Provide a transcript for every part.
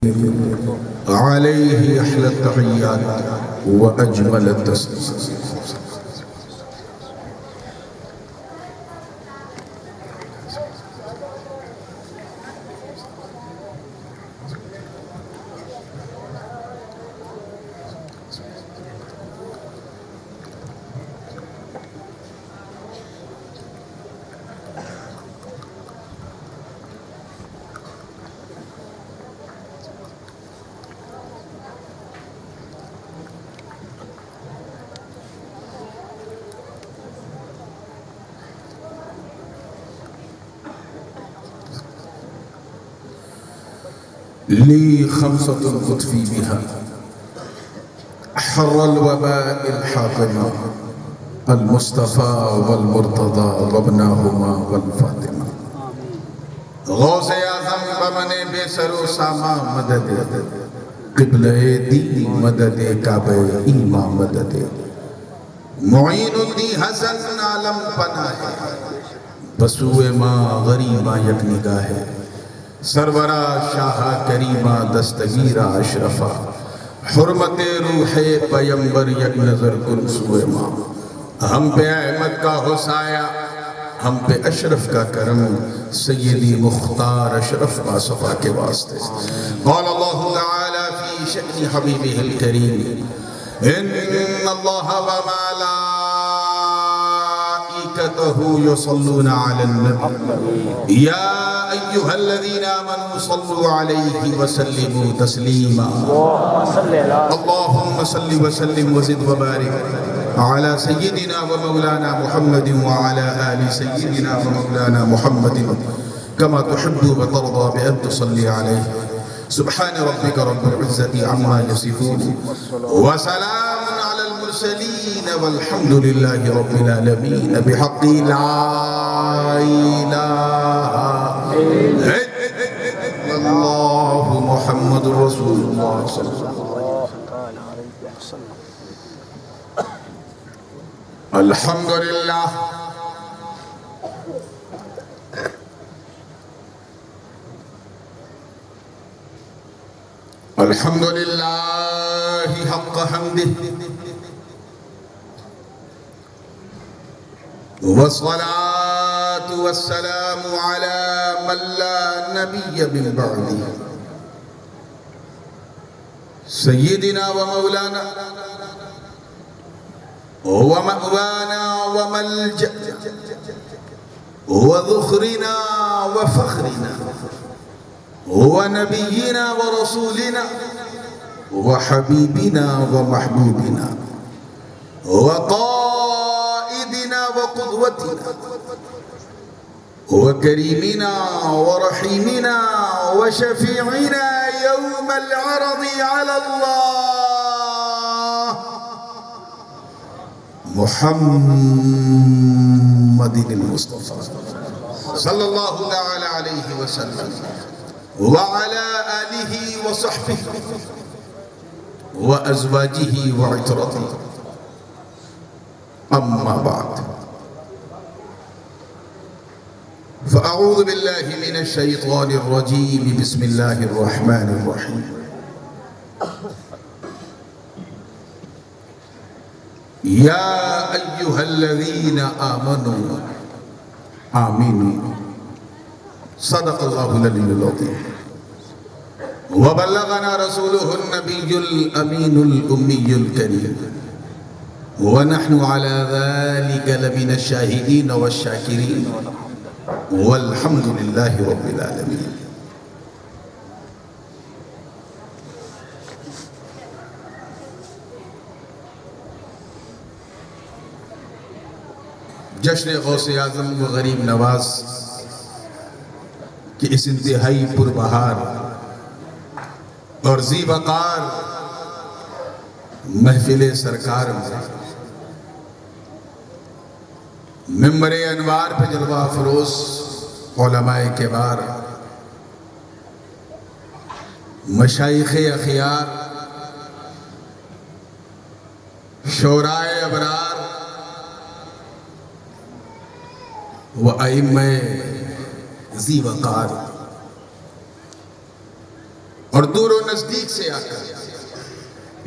عليه أحلى التحيات وأجمل التسليم. لي خمسة أطفي بها حر الوباء الحاطمة المصطفى والمرتضى وابناهما والفاطمة. غوث اعظم بمن بے سر و ساما مدد قبلہ دین مدد کعبہ ایمان مدد معین الدین حسن عالم پناہ بسوئے ماں غریبہ یک نگاہ ہے سرورہ شاہ کریمہ دستگیرہ اشرفہ حرمت روح پیمبر یک نظر کن سوئے ماں. ہم پہ احمد کا ہو سایہ ہم پہ اشرف کا کرم سیدی مختار اشرف باصفا کے واسطے. قال اللہ تعالی فی شأن حبیبہ الکریم ان اللہ وملائکتہ یصلون علی النبی یا أيها الذين آمنوا صلوا عليه وسلموا تسليما. اللهم صل وسلم وزد وبارك على سيدنا ومولانا محمد وعلى آل سيدنا ومولانا محمد كما تحب وترضى بأن تصلي عليه. سبحان ربك رب العزة عما يصفون وسلام على المرسلين والحمد لله رب العالمين بحق لا إله إلا الله محمد رسول الله صلى الله عليه وسلم. الحمد لله الحمد لله حق حمده والصلاة والسلام على من لا نبي من بعده سيدنا ومولانا ومأوانا وملجأ وذخرنا وفخرنا ونبينا ورسولنا وحبيبنا ومحبوبنا وقائدنا وقدوتنا وكريمنا ورحيمنا وشفيعنا يوم العرض على الله محمد المصطفى صلى الله تعالى عليه وسلم وعلى آله وصحبه وأزواجه وعترته. أما بعد فأعوذ بالله من الشيطان الرجيم بسم الله الرحمن الرحيم. يا أيها الذين آمنوا آمنوا صدق الله العلي العظيم وبلغنا رسوله النبي الأمين الأمي الكريم ونحن على ذلك لمن الشاهدين والشاكرين والحمد لله رب العالمين. جشن غوث اعظم و غریب نواز کہ اس انتہائی پربہار اور ذی وقار محفل سرکار میں ممبر انوار پہ جلوہ افروز علماء کبار مشائخ اخیار شورائے ابرار و ائمہ ذی وقار اور دور و نزدیک سے آ کر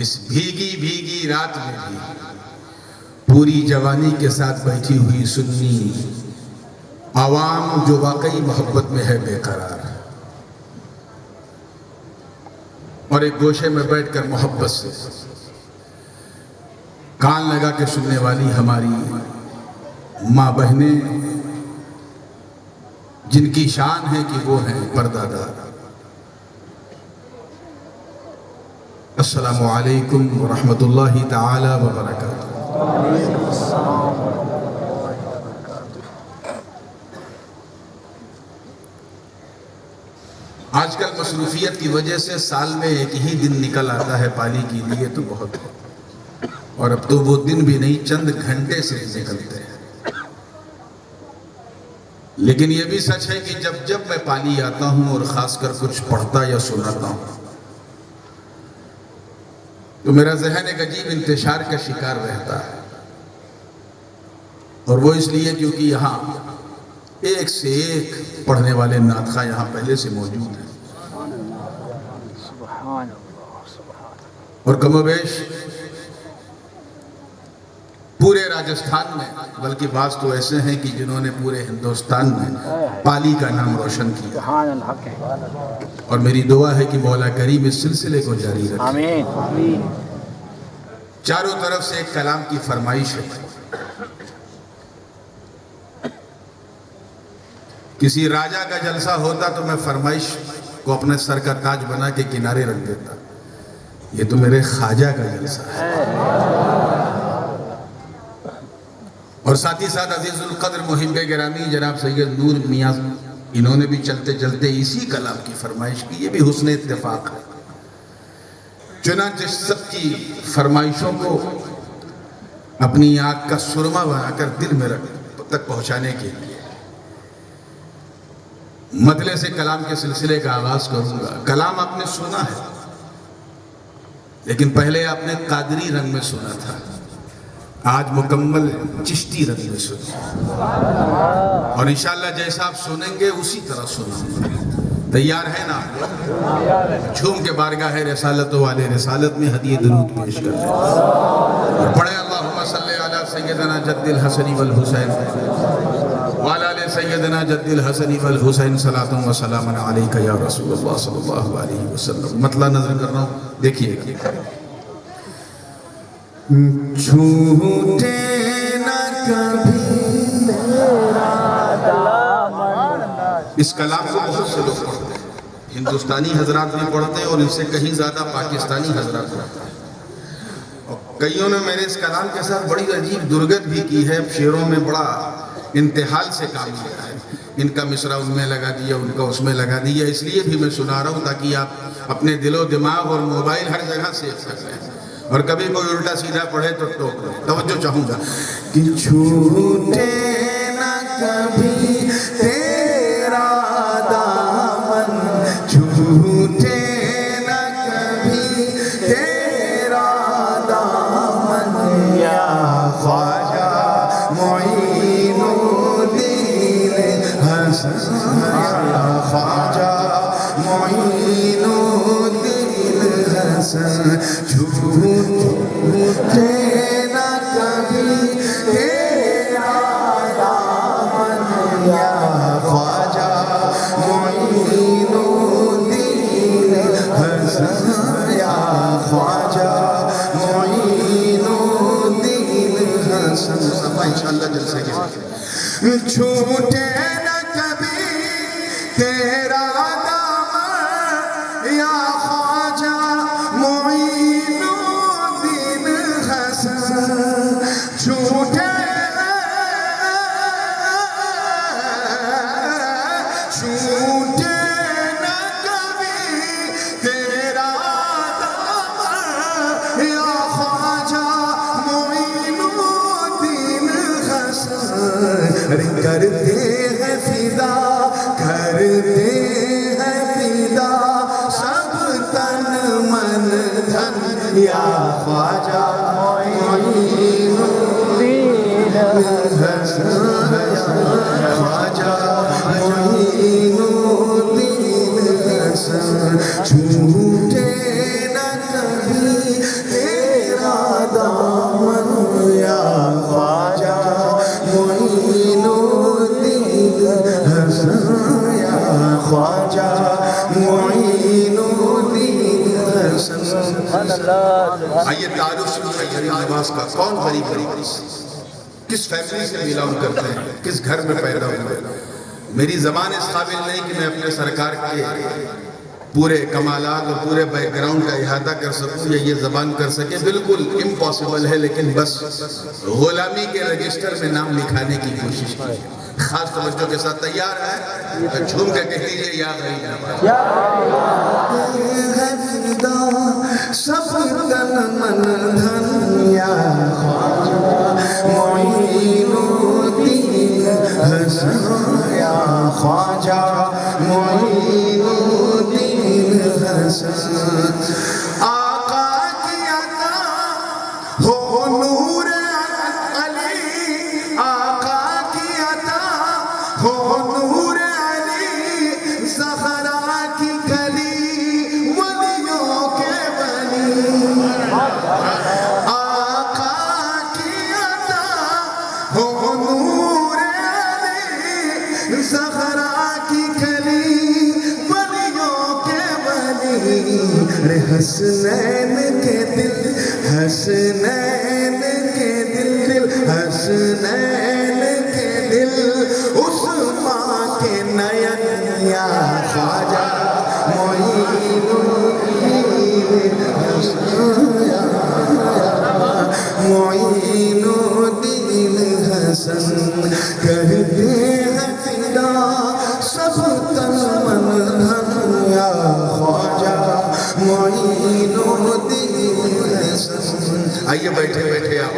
اس بھیگی بھیگی رات میں بھی پوری جوانی کے ساتھ بیٹھی ہوئی سنی عوام جو واقعی محبت میں ہے بے قرار، اور ایک گوشے میں بیٹھ کر محبت سے کان لگا کے سننے والی ہماری ماں بہنیں، جن کی شان ہے کہ وہ ہیں پردہ دار۔ السلام علیکم ورحمۃ اللہ تعالی وبرکاتہ۔ آج کل مصروفیت کی وجہ سے سال میں ایک ہی دن نکل آتا ہے پالی کے لیے تو بہت ہے، اور اب تو وہ دن بھی نہیں، چند گھنٹے سے نکلتے ہیں۔ لیکن یہ بھی سچ ہے کہ جب جب میں پالی آتا ہوں اور خاص کر کچھ پڑھتا یا سناتا ہوں تو میرا ذہن ایک عجیب انتشار کا شکار رہتا ہے، اور وہ اس لیے کیونکہ یہاں ایک سے ایک پڑھنے والے نعت خواں یہاں پہلے سے موجود ہیں، اور کم و بیش پورے راجستھان میں، بلکہ بعض تو ایسے ہیں کہ جنہوں نے پورے ہندوستان میں پالی کا نام روشن کیا، اور میری دعا ہے کہ مولا کریم اس سلسلے کو جاری رکھے۔ آمین۔ چاروں طرف سے ایک کلام کی فرمائش ہے۔ کسی راجہ کا جلسہ ہوتا تو میں فرمائش کو اپنے سر کا تاج بنا کے کنارے رکھ دیتا، یہ تو میرے خواجہ کا جلسہ ہے۔ اور ساتھ ہی ساتھ عزیز القدر محب گرامی جناب سید نور میاں، انہوں نے بھی چلتے چلتے اسی کلام کی فرمائش کی، یہ بھی حسن اتفاق ہے۔ چنانچہ سب کی فرمائشوں کو اپنی آنکھ کا سرما بنا کر دل میں تک پہنچانے کے لیے مطلع سے کلام کے سلسلے کا آغاز کروں گا۔ کلام آپ نے سنا ہے، لیکن پہلے آپ نے قادری رنگ میں سنا تھا، آج مکمل چشتی رنگ میں سنا، اور انشاءاللہ جیسا آپ سنیں گے اسی طرح سنیں۔ تیار ہے نا؟ جھوم کے بارگاہ رسالت والے رسالت میں ہدیہ درود پیش کر دیں، اور پڑھیں اللہم صلی علی سیدنا جد الحسن والحسین وعلی آل سیدنا جد الحسن والحسین صلاۃ و سلام علیک یا رسول اللہ صلی اللہ علیہ وسلم۔ مطلع نظر کر رہا ہوں، دیکھیے گا۔ چھوٹے نہ کبھی اس کلام کو بہت سے لوگ پڑھتے ہیں، ہندوستانی حضرات بھی پڑھتے ہیں اور ان سے کہیں زیادہ پاکستانی حضرات پڑھتے ہیں، اور کئیوں نے میرے اس کلام کے ساتھ بڑی عجیب درگت بھی کی ہے، شعروں میں بڑا انتحال سے کام کیا ہے، ان کا مصرع ان میں لگا دیا، ان کا اس میں لگا دیا، اس لیے بھی میں سنا رہا ہوں تاکہ آپ اپنے دل و دماغ اور موبائل ہر جگہ سیو کر لیں، اور کبھی کوئی الٹا سیدھا پڑھے تو ٹوک لیں۔ توجہ چاہوں گا کہ چھوٹے نہ کبھی تیرا دامن، چھوٹے نہ کبھی تیرا دامن، یا خواجہ معین الدین حسن، یا خواجہ معین الدین حسن، چھوٹے نہ کبھی تیرا دامن، یا خواجہ معین الدین حسن، یا خواجہ معین الدین حسن۔ صفحہ انشاءاللہ جلسے کے چھوٹے نہ کبھی تیرا دامن، یا خواجہ معین الدین حسن، چھوٹے چھوٹے نہ کبھی تیرا دامن، یا خواجہ معین الدین حسن، کرتے ہیں فدا، کرتے ہیں فدا سب تن من دھن، یا خواجہ معین الدین حسن، خواجہ معین الدین حسن چھوٹے نہ کبھی تیرا دامن یا خواجہ معین الدین حسن یا خواجہ معین الدین حسن۔ آئیے تعارف شروع ہے غریب نواز کا۔ کون غریب کس فیملی سے بلانگ کرتے ہیں، کس گھر میں پیدا ہوئے؟ میری زبان اس قابل نہیں کہ میں اپنے سرکار کے پورے کمالات اور پورے بیک گراؤنڈ کا احاطہ کر سکوں یا یہ زبان کر سکے، بالکل امپاسبل ہے، لیکن بس غلامی کے رجسٹر میں نام لکھانے کی کوشش کی۔ خاص توجہ کے ساتھ تیار ہے تو جھوم کے کہہ لیجئے یا غریب نواز۔ سب تن من دھن یا خواجہ معین الدین حسن یا خواجہ معین الدین حسن۔ آقا کی عطا ہو نور علی، آقا کی عطا ہو نور علی، زہرا کی کلی ولیوں کے بلی۔ آقا کی عطا ہو نور علی، زہرا کی کلی ولیوں کے بلی۔ رے حسنین کے دل، حسنین کے دل، حسنین کے دل، عثمان کے نین یا خواجہ معین الدین حسن یا معین الدین حسن۔ کہتے ہیں فدا سب تن من دھن یا خواجہ معین الدین حسن۔ آئیے بیٹھے بیٹھے آپ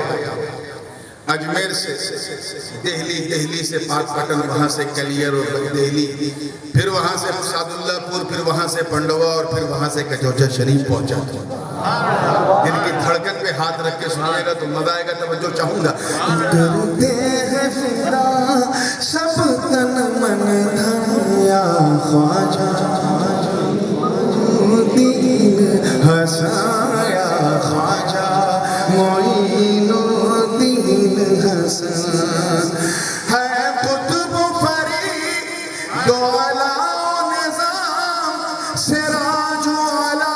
اجمیر سے دہلی، دہلی سے پاک پٹن، وہاں سے کلیر اور دہلی، پھر وہاں سے سعد اللہ پور، پھر وہاں سے پنڈوا اور پھر وہاں سے کچوچا شریف پہنچا۔ دل کی دھڑکن پہ ہاتھ رکھ کے سنیے گا تو مزہ آئے گا، توجہ چاہوں گا۔ کرتے ہیں فدا سب تن من دھن یا خواجہ الدین حسن یا خواجہ معین الدین حسن۔ ہے قطب فرید دولا نظام، سراج والا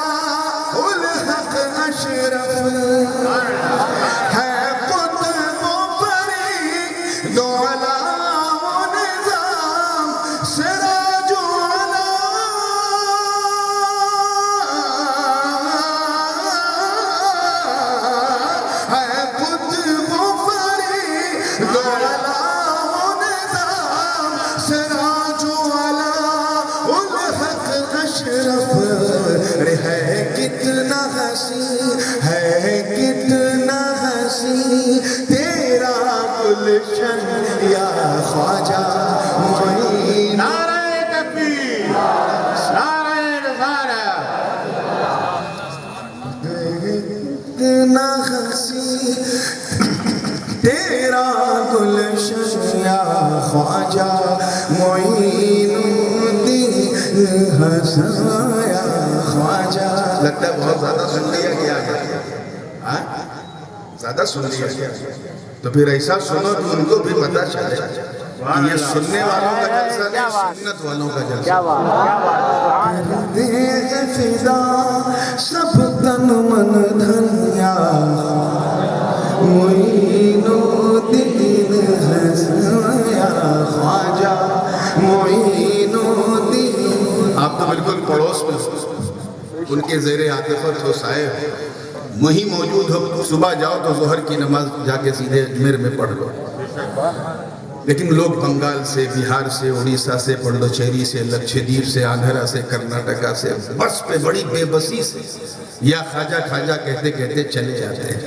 الحق اشرف۔ ہے قطب فرید دولا نظام، سراج والا ہے قطب فرید دولا نظام، سراج والا الحق اشرف۔ ہے کتنا حسین، ہے کتنا حسین تیرا گلشن یا خواجہ معین۔ نعرہ تکبیر، نعرہ رسالت۔ کتنا حسین تیرا گلشن یا خواجہ معین الدین حسن یا خواجہ۔ لگتا ہے بہت زیادہ سن لیا گیا ہے، زیادہ سن لیا گیا، تو پھر ایسا سنو کہ ان کو بھی پتہ چلے کہ یہ سننے والوں کا جلسہ نہیں، سنت والوں کا جلسہ۔ کرتے ہیں فدا سب تن من دھن یا معین الدین حسن یا خواجہ معین الدین۔ آپ تو بالکل پڑوس میں ان کے زیر عاطفت ہو، سائے وہیں موجود ہو، صبح جاؤ تو ظہر کی نماز جا کے سیدھے اجمیر میں پڑھ لو۔ لیکن لوگ بنگال سے، بہار سے، اڑیسہ سے، پنڈوچیری سے، لکشدیپ سے، آندھرا سے، کرناٹکا سے بس پہ بڑی بے بسی سے یا خواجہ خواجہ کہتے کہتے چلے جاتے ہیں،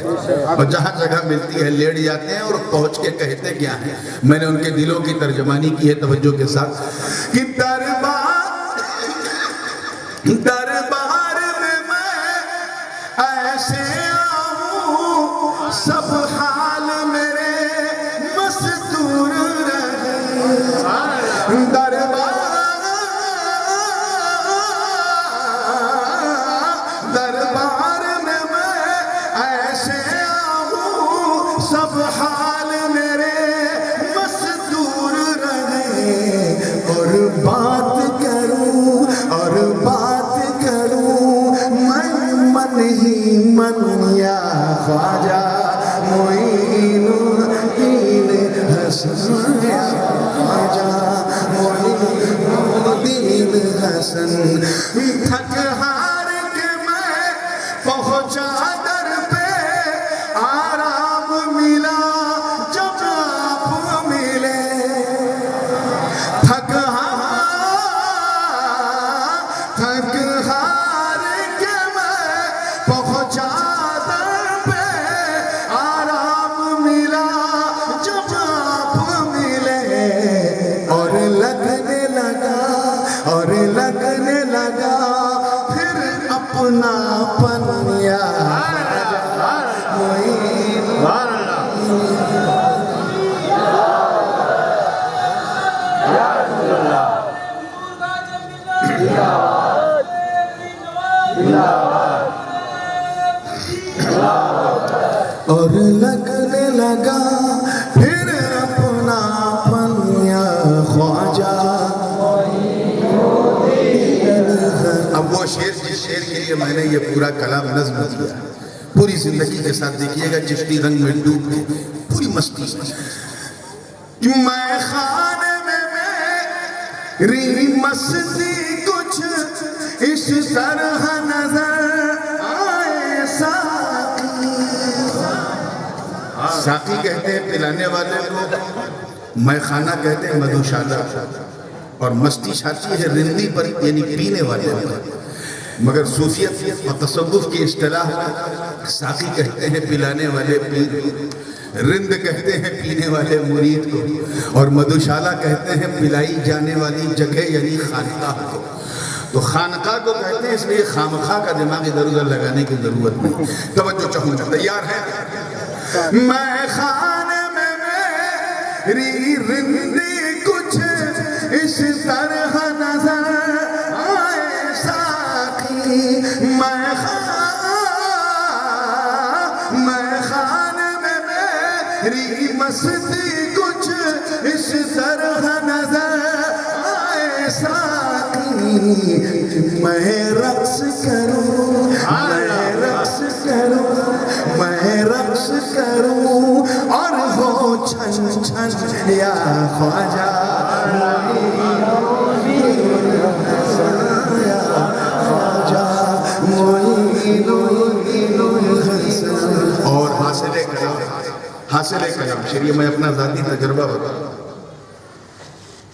اور جہاں جگہ ملتی ہے لیٹ جاتے ہیں اور پہنچ کے کہتے کیا ہیں۔ میں نے ان کے دلوں کی ترجمانی کی ہے توجہ کے ساتھ کہ دربار میں ایسے آؤں سب حال میرے مستور رہے۔ دربار خواجہ معین الدین حسن یا خواجہ معین الدین حسن تھک ہار کے میں پہنچا در پہ آرام ملا جب آپ ملے تھک ہار کے میں پہنچا در پہ آرام ملا جب آپ ملے اور لگنے لگا پھر اپنا پنیا اور لگنے لگا پھر اپنا پنیا خواجہ. اب وہ شعر جس شعر کے لیے میں نے یہ پورا کلام نظم کیا پوری زندگی کے ساتھ دیکھیے گا چشتی رنگ میں ڈوب کے پوری مستی میں خانے میں میری مستی کچھ اس طرح نظر آئے ساقی کہتے ہیں پلانے والے کو، میں خانہ کہتے ہیں مدھوشالہ، اور مستی شاتی ہے رندی پر یعنی پینے والے پر. مگر صوفیت اور تصوف کی اصطلاح ساقی کہتے ہیں پلانے والے پیر، رند کہتے ہیں پینے والے مرید کو، اور مدھوشالہ کہتے ہیں پلائی جانے والی جگہ یعنی خانقاہ کو. تو خانقاہ کو کہتے ہیں اس لیے خامخواہ کا دماغ ادھر ادھر لگانے کی ضرورت نہیں. توجہ چاہوں گا، تیار ہے؟ میں خانے میں میری رندی کچھ اس طرح نظر آئے ساقی، میں خانے میں میری مستی کچھ اس طرح نظر آئے ساقی. میں رقص کروں، میں رقص کروں، میں رقص کروں اور ہو چھن چھن یا خواجہ معین الدین حسن یا خواجہ معین الدین حسن. اور حاصل کلام شریعہ میں اپنا ذاتی تجربہ بتاؤں.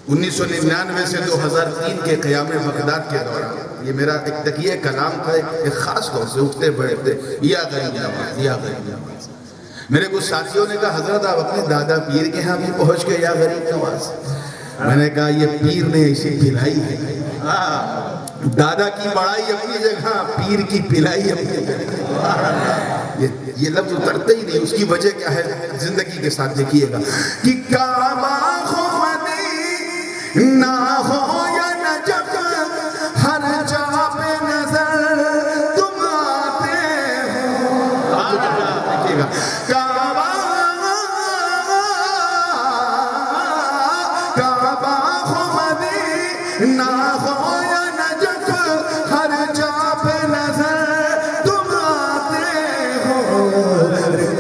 1999 سے 2003 کے قیام بغداد کے دوران یہ میرا ایک تکیہ کلام تھا، ایک خاص طور سے اٹھتے بیٹھتے یا غریب نواز یا غریب نواز. میرے کچھ ساتھیوں نے کہا حضرت آپ اپنے دادا پیر کے ہاں بھی پہنچ کے یا غریب نواز. میں نے کہا یہ پیر نے ایسی پلائی ہے، دادا کی بڑائی اپنی جگہ، پیر کی پلائی اپنی جگہ. یہ لفظ اترتے ہی نہیں. اس کی وجہ کیا ہے زندگی کے ساتھ دیکھیے گا کہ کعبہ نہ ہو یا نجف ہر جا پہ نظر تم آتے ہو. دیکھیے گا کعبہ ہو مدینہ ہو یا نجف ہر جا پہ نظر تم آتے ہو.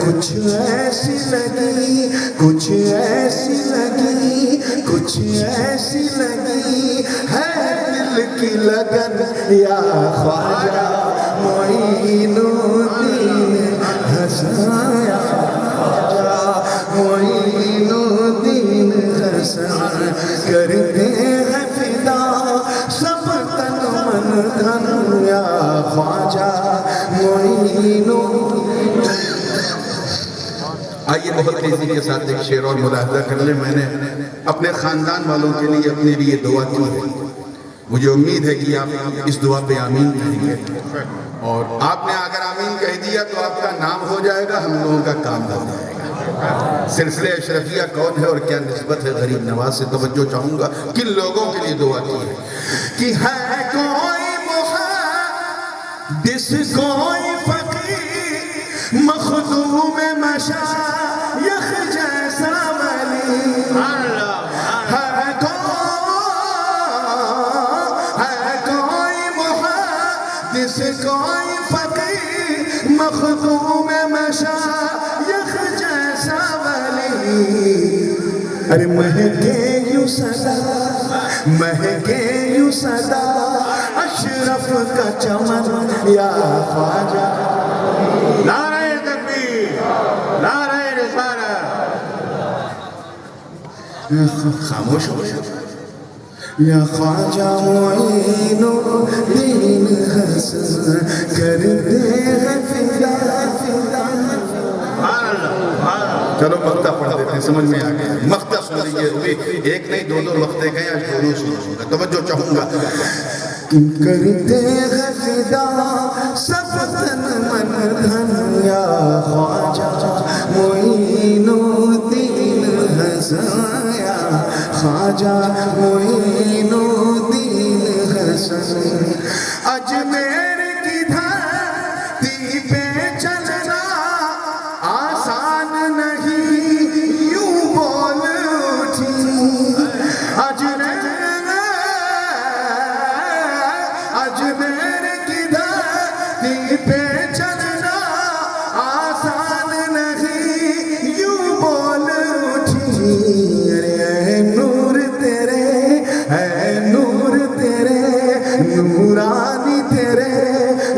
کچھ ایسی لگی، کچھ ایسی لگی، کچھ ایسی لگی ہے دل کی لگن یا خواجہ معین الدین حسن یا خواجہ معین الدین حسن. کرتے ہیں فدا سب تن من دھن یا خواجہ معین الدین. آئیے بہت تیزی کے ساتھ ایک شعر اور ملاحظہ کر لیں. میں نے اپنے خاندان والوں کے لیے اپنے لیے دعا کی ہے. مجھے امید ہے کہ آپ اس دعا پہ آمین کہیں گے، اور آپ نے اگر آمین کہہ دیا تو آپ کا نام ہو جائے گا، ہم لوگوں کا کام ہو جائے گا. سلسلہ اشرفیہ کون ہے اور کیا نسبت ہے غریب نواز سے؟ توجہ چاہوں گا. کن لوگوں کے لیے دعا کی ہے کہ ہے کوئی محدث کوئی فقیر مخدوم مشایخ جیسا ولی، ہے کوئی محدث جیسے کوئی فقیر مخدوم مشایخ جیسا ولی، ارے مہکے یوں صدا، مہکے یوں صدا اشرف کا چمن یا خواجہ۔ نعرہ تکبیر، نعرہ رسالت۔ خاموش ہو یا خواجہ معین الدین حسن کرتے ہیں فدا فدا۔ چلو مقطع پڑھ دیتے ہیں، سمجھ میں آگیا مقطع سن لیجئے، ایک نہیں دو مقطع گئے، آج دونوں سنوں گا، توجہ چاہوں گا۔ کرتے ہیں فدا سب تن من دھن یا خواجہ معین الدین حسن یا خواجہ معین الدین حسن۔ اجمیر کی دھرتی پہ چلنا آسان نہیں یوں بول اٹھی، اجمیر کی دھرتی پہ چلنا آسان نہیں یوں بول اٹھی۔ اے نور تیرے، اے نور تیرے، نورانی تیرے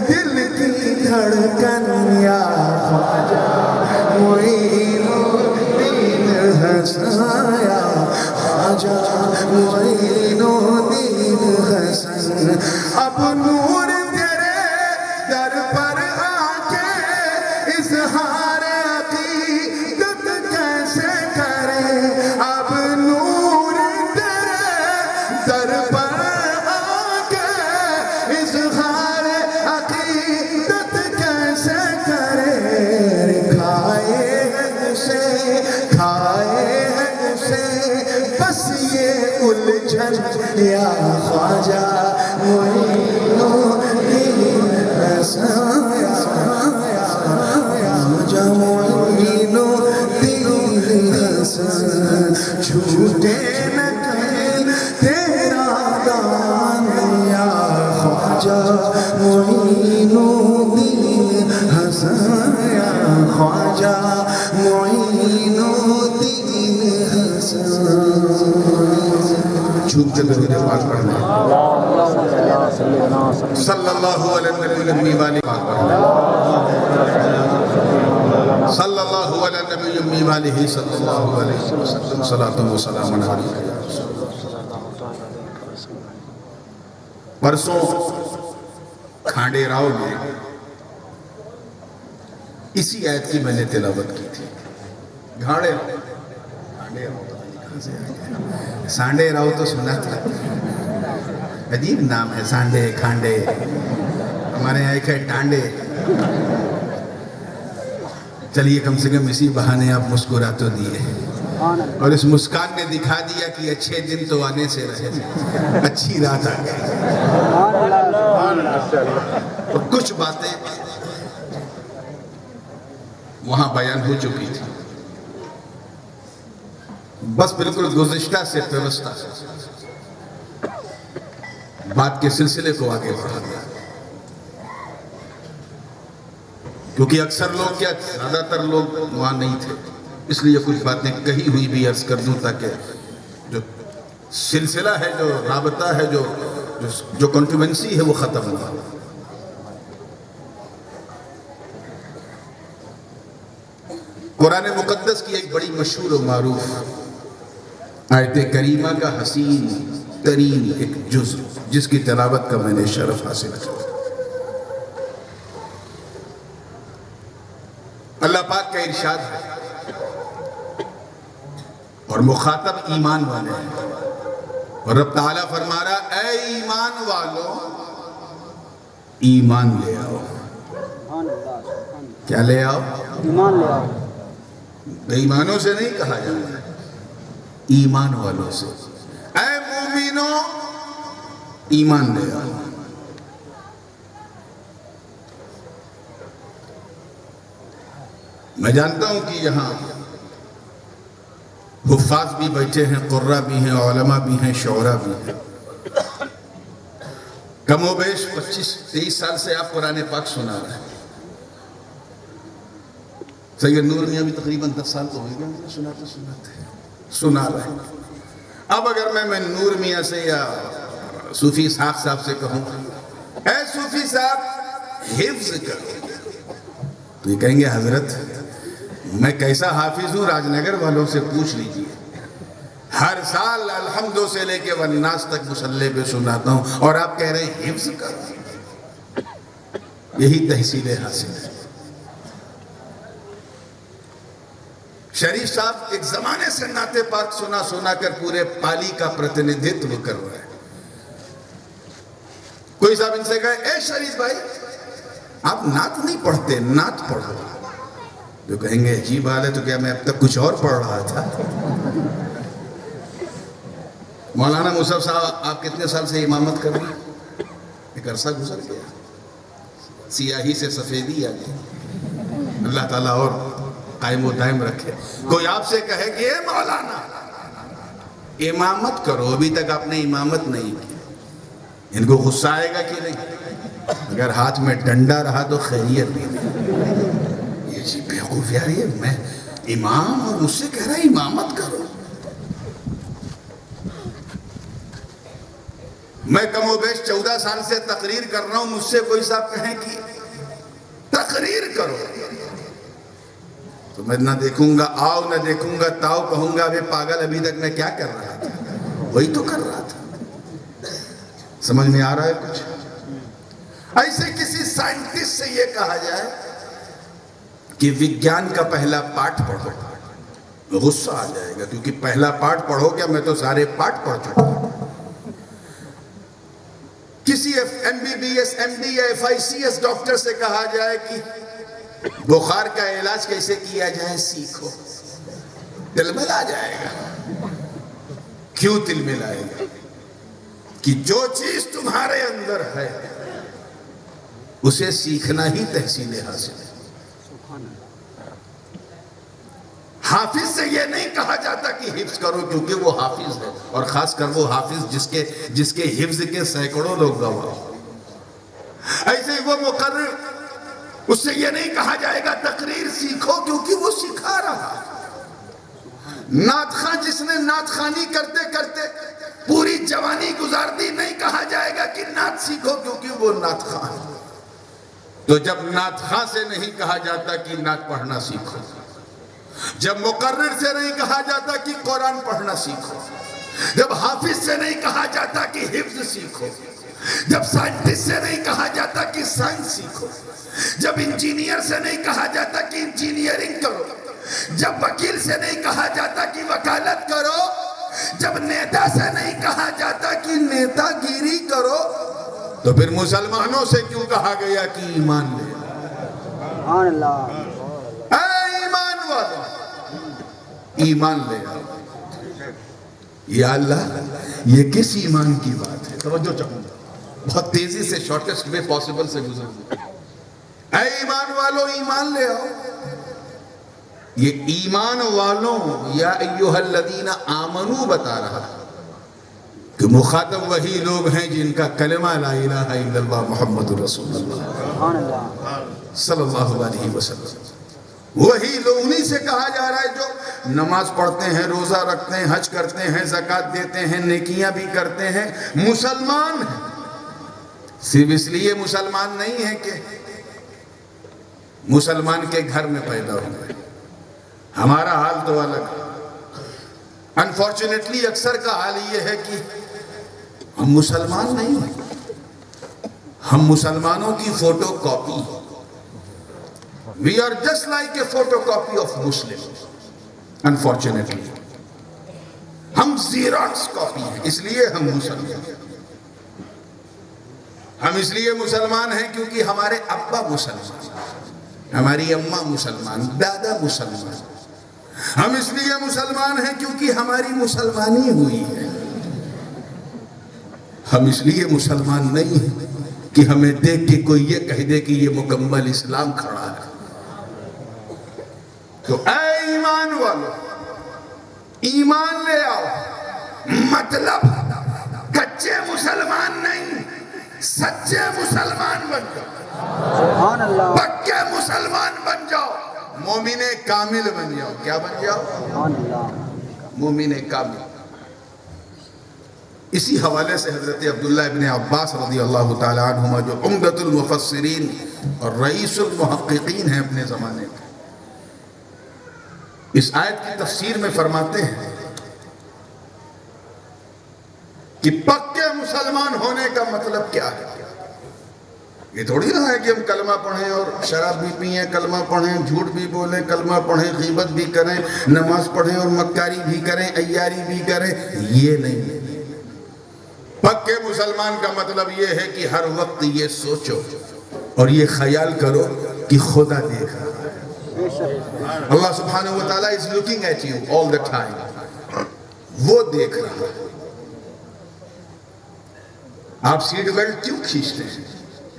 دل کی دھڑکن یا خواجہ معین الدین حسن یا خواجہ معین الدین حسن۔ اب نور تیرے در پر آ کے اظہار عقیدت کیسے کرے، اب نور تیرے در پر آ کے اظہار عقیدت کیسے کرے۔ کھائے ہیں اسے، کھائے ہیں اسے بس یہ الجھن یا خواجہ معین الدین حسن یا خواجہ معین الدین حسن۔ چھوٹے نہ کہیں تیرا دامن یا خواجہ معین الدین حسن یا خواجہ معین الدین حسن۔ چھوٹ کے درود پاک پڑھنا صلی اللہ علیہ نبی الامی والی پاک پڑھنا صلی اللہ علیہ نبی الامی والی صلی اللہ علیہ وسلم صلاۃ و سلام علیہ۔ پرسوں کھانڈے راؤ میں اسی آیت کی میں نے تلاوت کی تھی۔ کھانڈے راؤ سانڈے راؤ تو سنا تھا، عجیب نام ہے، سانڈے کھانڈے، ہمارے یہاں ایک ہے ٹانڈے۔ چلیے کم سے کم اسی بہانے آپ مسکرا تو دیے، اور اس مسکان نے دکھا دیا کہ اچھے دن تو آنے سے رہے، اچھی رات آ گئی۔ اور کچھ باتیں وہاں بیان ہو چکی تھی، بس بالکل گزشتہ سے پیوستہ بات کے سلسلے کو آگے بڑھا دیا، کیونکہ اکثر لوگ کیا زیادہ تر لوگ وہاں نہیں تھے، اس لیے کچھ باتیں کہی ہوئی بھی عرض کر دوں تاکہ جو سلسلہ ہے، جو رابطہ ہے، جو کنٹروینسی ہے وہ ختم ہوا۔ قرآن مقدس کی ایک بڑی مشہور و معروف آیت کریمہ کا حسین ترین ایک جز جس کی تلاوت کا میں نے شرف حاصل کیا۔ اللہ پاک کا ارشاد ہے اور مخاطب ایمان والے ہیں، اور رب تعالیٰ فرما رہا اے ایمان والو ایمان لے آؤ۔ کیا لے آؤ؟ ایمان لے آؤ۔ بے ایمانوں سے نہیں کہا جاتا، ایمان والوں سے، اے مومنوں ایمان لے آؤ۔ میں جانتا ہوں کہ یہاں حفاظ بھی بیٹھے ہیں، قرہ بھی ہیں، علماء بھی ہیں، شعراء بھی ہیں۔ کم و بیش 25-23 سال سے آپ قرآن پاک سنا رہے ہیں. سید نور میاں بھی تقریباً 10 سال تو ہو گئے سنا رہے ہیں. اب اگر میں نور میاں سے یا صوفی صاحب سے کہوں اے صوفی صاحب حفظ کرو، تو یہ کہیں گے حضرت میں کیسا حافظ ہوں، راج نگر والوں سے پوچھ لیجئے. ہر سال الحمدو سے لے کے والناس تک مصلی پہ سناتا ہوں، اور آپ کہہ رہے ہیں حفظ کرو. یہی تحصیل حاصل ہے. شریف صاحب ایک زمانے سے نعت پاک سنا کر پورے پالی کا پرتندھتو کر رہے ہیں. کوئی صاحب ان سے کہے اے شریف بھائی آپ نعت نہیں پڑھتے، نعت پڑھو. جو کہیں گے عجیب حال ہے، تو کیا میں اب تک کچھ اور پڑھ رہا تھا. مولانا مصعب صاحب آپ کتنے سال سے امامت کر رہے ہیں؟ ایک عرصہ گزر گیا، سیاہی سے سفیدی آ گئی. اللہ تعالیٰ اور قائم و دائم رکھے. کوئی آپ سے کہے کہ اے مولانا امامت کرو، ابھی تک آپ نے امامت نہیں کی. ان کو غصہ آئے گا کہ نہیں؟ اگر ہاتھ میں ڈنڈا رہا تو خیریت نہیں. یہ جی بیوقوف یار، یہ میں امام اور مجھ سے کہہ رہا ہے امامت کرو. میں کم و بیش 14 سال سے تقریر کر رہا ہوں، مجھ سے کوئی صاحب کہیں کہ تقریر کرو، تو میں نہ دیکھوں گا آؤ نہ دیکھوں گا تاؤ، کہوں گا ابھی پاگل ابھی تک میں کیا کر رہا تھا، وہی تو کر رہا تھا. سمجھ میں آ رہا ہے کچھ؟ ایسے کسی سائنٹسٹ سے یہ کہا جائے کہ وگیان کا پہلا پارٹ پڑھو، غصہ آ جائے گا، کیونکہ پہلا پارٹ پڑھو کیا، میں تو سارے پارٹ پڑھ چکا ہوں. کسی MBBS MD یا FICS ڈاکٹر سے کہا جائے کہ بخار کا علاج کیسے کیا جائے سیکھو، دل میں آ جائے گا. کیوں دل میں آئے گا؟ کہ جو چیز تمہارے اندر ہے اسے سیکھنا ہی تحصیل حاصل ہے. حافظ سے یہ نہیں کہا جاتا کہ حفظ کرو، کیونکہ وہ حافظ ہے، اور خاص کر وہ حافظ جس کے حفظ کے سینکڑوں لوگ گواہ. ایسے ہی وہ مقرر، اس سے یہ نہیں کہا جائے گا تقریر سیکھو، کیونکہ وہ سکھا رہا. نعت خواں جس نے نعت خوانی کرتے کرتے پوری جوانی گزار دی، نہیں کہا جائے گا کہ نعت سیکھو، کیونکہ وہ نعت خواں ہے. تو جب نعت خواں سے نہیں کہا جاتا کہ نعت پڑھنا سیکھو، جب مقرر سے نہیں کہا جاتا کہ قرآن پڑھنا سیکھو، جب حافظ سے نہیں کہا جاتا کہ حفظ سیکھو، جب سائنٹسٹ سے نہیں کہا جاتا کہ سائنس سیکھو، جب انجینئر سے نہیں کہا جاتا کہ انجینئرنگ کرو، جب وکیل سے نہیں کہا جاتا کہ وکالت کرو، جب نیتا سے نہیں کہا جاتا کہ نیتا گیری کرو، تو پھر مسلمانوں سے کیوں کہا گیا کہ ایمان لے؟ سبحان اللہ. اے ایمان والو ایمان لے آؤ. یا اللہ یہ کس ایمان کی بات ہے؟ توجہ چاہوں گا، بہت تیزی سے شارٹیسٹ وے پاسبل سے گزر گئے. اے ایمان والو ایمان لے آؤ. یہ ایمان والوں یا ایہا الذین آمنو بتا رہا کہ مخاطب وہی لوگ ہیں جن کا کلمہ لا الہ الا اللہ محمد رسول اللہ صلی اللہ علیہ وسلم. وہی لوگ، انہی سے کہا جا رہا ہے جو نماز پڑھتے ہیں، روزہ رکھتے ہیں، حج کرتے ہیں، زکوٰۃ دیتے ہیں، نیکیاں بھی کرتے ہیں، مسلمان ہیں. صرف اس لیے مسلمان نہیں ہیں کہ مسلمان کے گھر میں پیدا ہوئے. ہمارا حال تو الگ ہے. انفارچونیٹلی اکثر کا حال یہ ہے کہ ہم مسلمان نہیں ہیں، ہم مسلمانوں کی فوٹو کاپی ہیں. We are just like a photocopy of Muslim. Unfortunately. ہم زیروکس کاپی ہیں، اس لیے ہم مسلمان ہیں. ہم اس لیے مسلمان ہیں کیونکہ ہمارے ابا مسلمان، ہماری اماں مسلمان، دادا مسلمان. ہم اس لیے مسلمان ہیں کیونکہ ہماری مسلمانی ہوئی ہے. ہم اس لیے مسلمان نہیں ہیں کہ ہمیں دیکھ کے کوئی یہ کہہ دے کہ یہ مکمل اسلام کھڑا ہے. تو اے ایمان والو ایمان لے آؤ. مطلب کچے مسلمان نہیں، سچے مسلمان بن جاؤ، سبحان اللہ، پکے مسلمان بن جاؤ، مومن کامل بن جاؤ. کیا بن جاؤ؟ سبحان اللہ. مومن کامل. اسی حوالے سے حضرت عبداللہ ابن عباس رضی اللہ تعالی عنہما جو عمدۃ المفسرین اور رئیس المحققین ہیں اپنے زمانے کے، اس آیت کی تفسیر میں فرماتے ہیں کہ پکے مسلمان ہونے کا مطلب کیا ہے. یہ تھوڑی نہ ہے کہ ہم کلمہ پڑھیں اور شراب بھی پئیں، کلمہ پڑھیں، جھوٹ بھی بولیں، کلمہ پڑھیں، غیبت بھی کریں، نماز پڑھیں اور مکاری بھی کریں، عیاری بھی کریں. یہ نہیں. پکے مسلمان کا مطلب یہ ہے کہ ہر وقت یہ سوچو اور یہ خیال کرو کہ خدا دیکھ رہا ہے. بے شک. اللہ سبحانہ وتعالی is looking at you all the time. وہ دیکھ رہا ہے. آپ سیٹ بیلٹ کیوں کھینچتے ہیں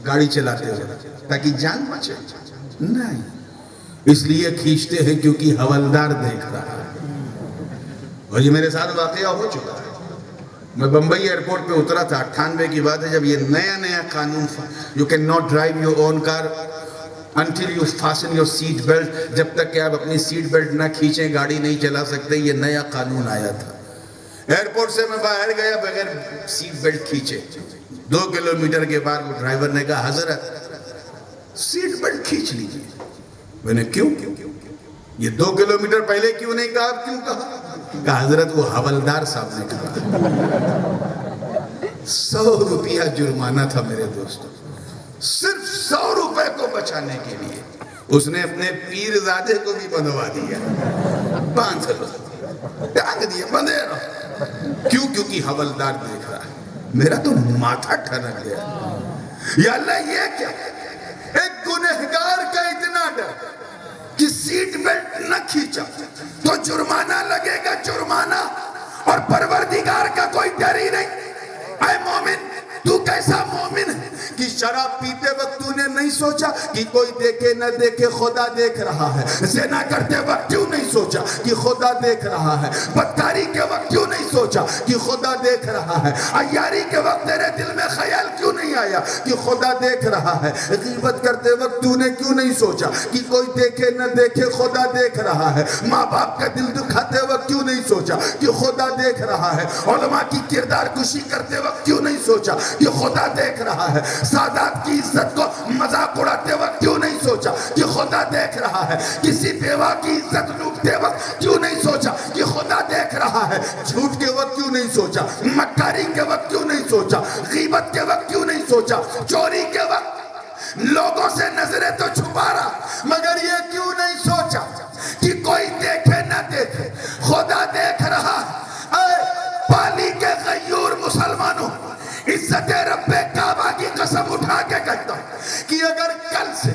گاڑی چلاتے ہوئے؟ تاکہ جان بچے؟ نہیں، اس لیے کھینچتے ہیں کیونکہ حوالدار دیکھ رہا ہے. اور یہ میرے ساتھ واقعہ ہو چکا ہے. میں بمبئی ایئرپورٹ پہ اترا تھا، 98 کی بات ہے، جب یہ نیا قانون you cannot drive your own car until you fasten your seat belt. جب تک کہ آپ اپنی سیٹ بیلٹ نہ کھینچیں گاڑی نہیں چلا سکتے. یہ نیا قانون آیا تھا. ایئرپورٹ سے میں باہر گیا بغیر سیٹ بیلٹ کھینچے. 2 کلومیٹر کے بعد وہ ڈرائیور نے کہا حضرت سیٹ بیلٹ کھینچ لیجیے. میں نے کیوں؟ یہ 2 کلومیٹر پہلے کیوں نہیں کہا؟ کیوں کہا؟ کہا حضرت وہ حوالدار صاحب نے کہا. 100 روپیہ جرمانہ تھا میرے دوستوں. صرف 100 روپے کو بچانے کے لیے اس نے اپنے پیر زادے کو بھی بندھوا دیا. باندھ لو، ٹانگ دیا، بندھے رہو. کیوں؟ کیونکہ حوالدار دیکھ رہا ہے. میرا تو ماتھا ٹھنک گیا. یا اللہ یہ کیا؟ ایک گنہگار کا اتنا ڈر کہ سیٹ بیلٹ نہ کھینچا تو جرمانہ لگے گا. جرمانہ اور پروردگار کا کوئی ڈر ہی نہیں. اے مومن، تو کیسا مومن ہے کہ شراب پیتے وقت تو نے نہیں سوچا کہ کوئی دیکھے نہ دیکھے خدا دیکھ رہا ہے. زنا کرتے وقت کیوں نہیں سوچا کہ خدا دیکھ رہا ہے. بدکاری کے وقت کیوں نہیں سوچا کہ خدا دیکھ رہا ہے. عیاری کے وقت تیرے دل میں خیال کیوں نہیں آیا کہ خدا دیکھ رہا ہے. غیبت کرتے وقت تو نے کیوں نہیں سوچا کہ کوئی دیکھے نہ دیکھے خدا دیکھ رہا ہے. ماں باپ کا دل دکھاتے وقت کیوں نہیں سوچا کہ خدا دیکھ رہا ہے. علماء کی کردار کشی کرتے وقت کیوں نہیں سوچا کہ خدا دیکھ رہا ہے. سادات کی عزت کو مذاق اڑاتے وقت کیوں نہیں سوچا کہ خدا دیکھ رہا ہے. کسی بیوہ کی عزت لوٹتے وقت کیوں نہیں سوچا کہ خدا دیکھ رہا ہے. جھوٹ کے وقت کیوں نہیں سوچا. مکاری کے وقت کیوں نہیں سوچا. غیبت کے وقت کیوں نہیں سوچا. چوری کے وقت لوگوں سے نظریں تو چھپا رہا مگر یہ کیوں نہیں سوچا کہ کوئی دیکھے نہ دیکھے خدا دیکھ رہا ہے. اے پالی کے غیور مسلمانوں، عزت رب کعبہ کی قسم اٹھا کے کہتا ہوں کہ اگر کل سے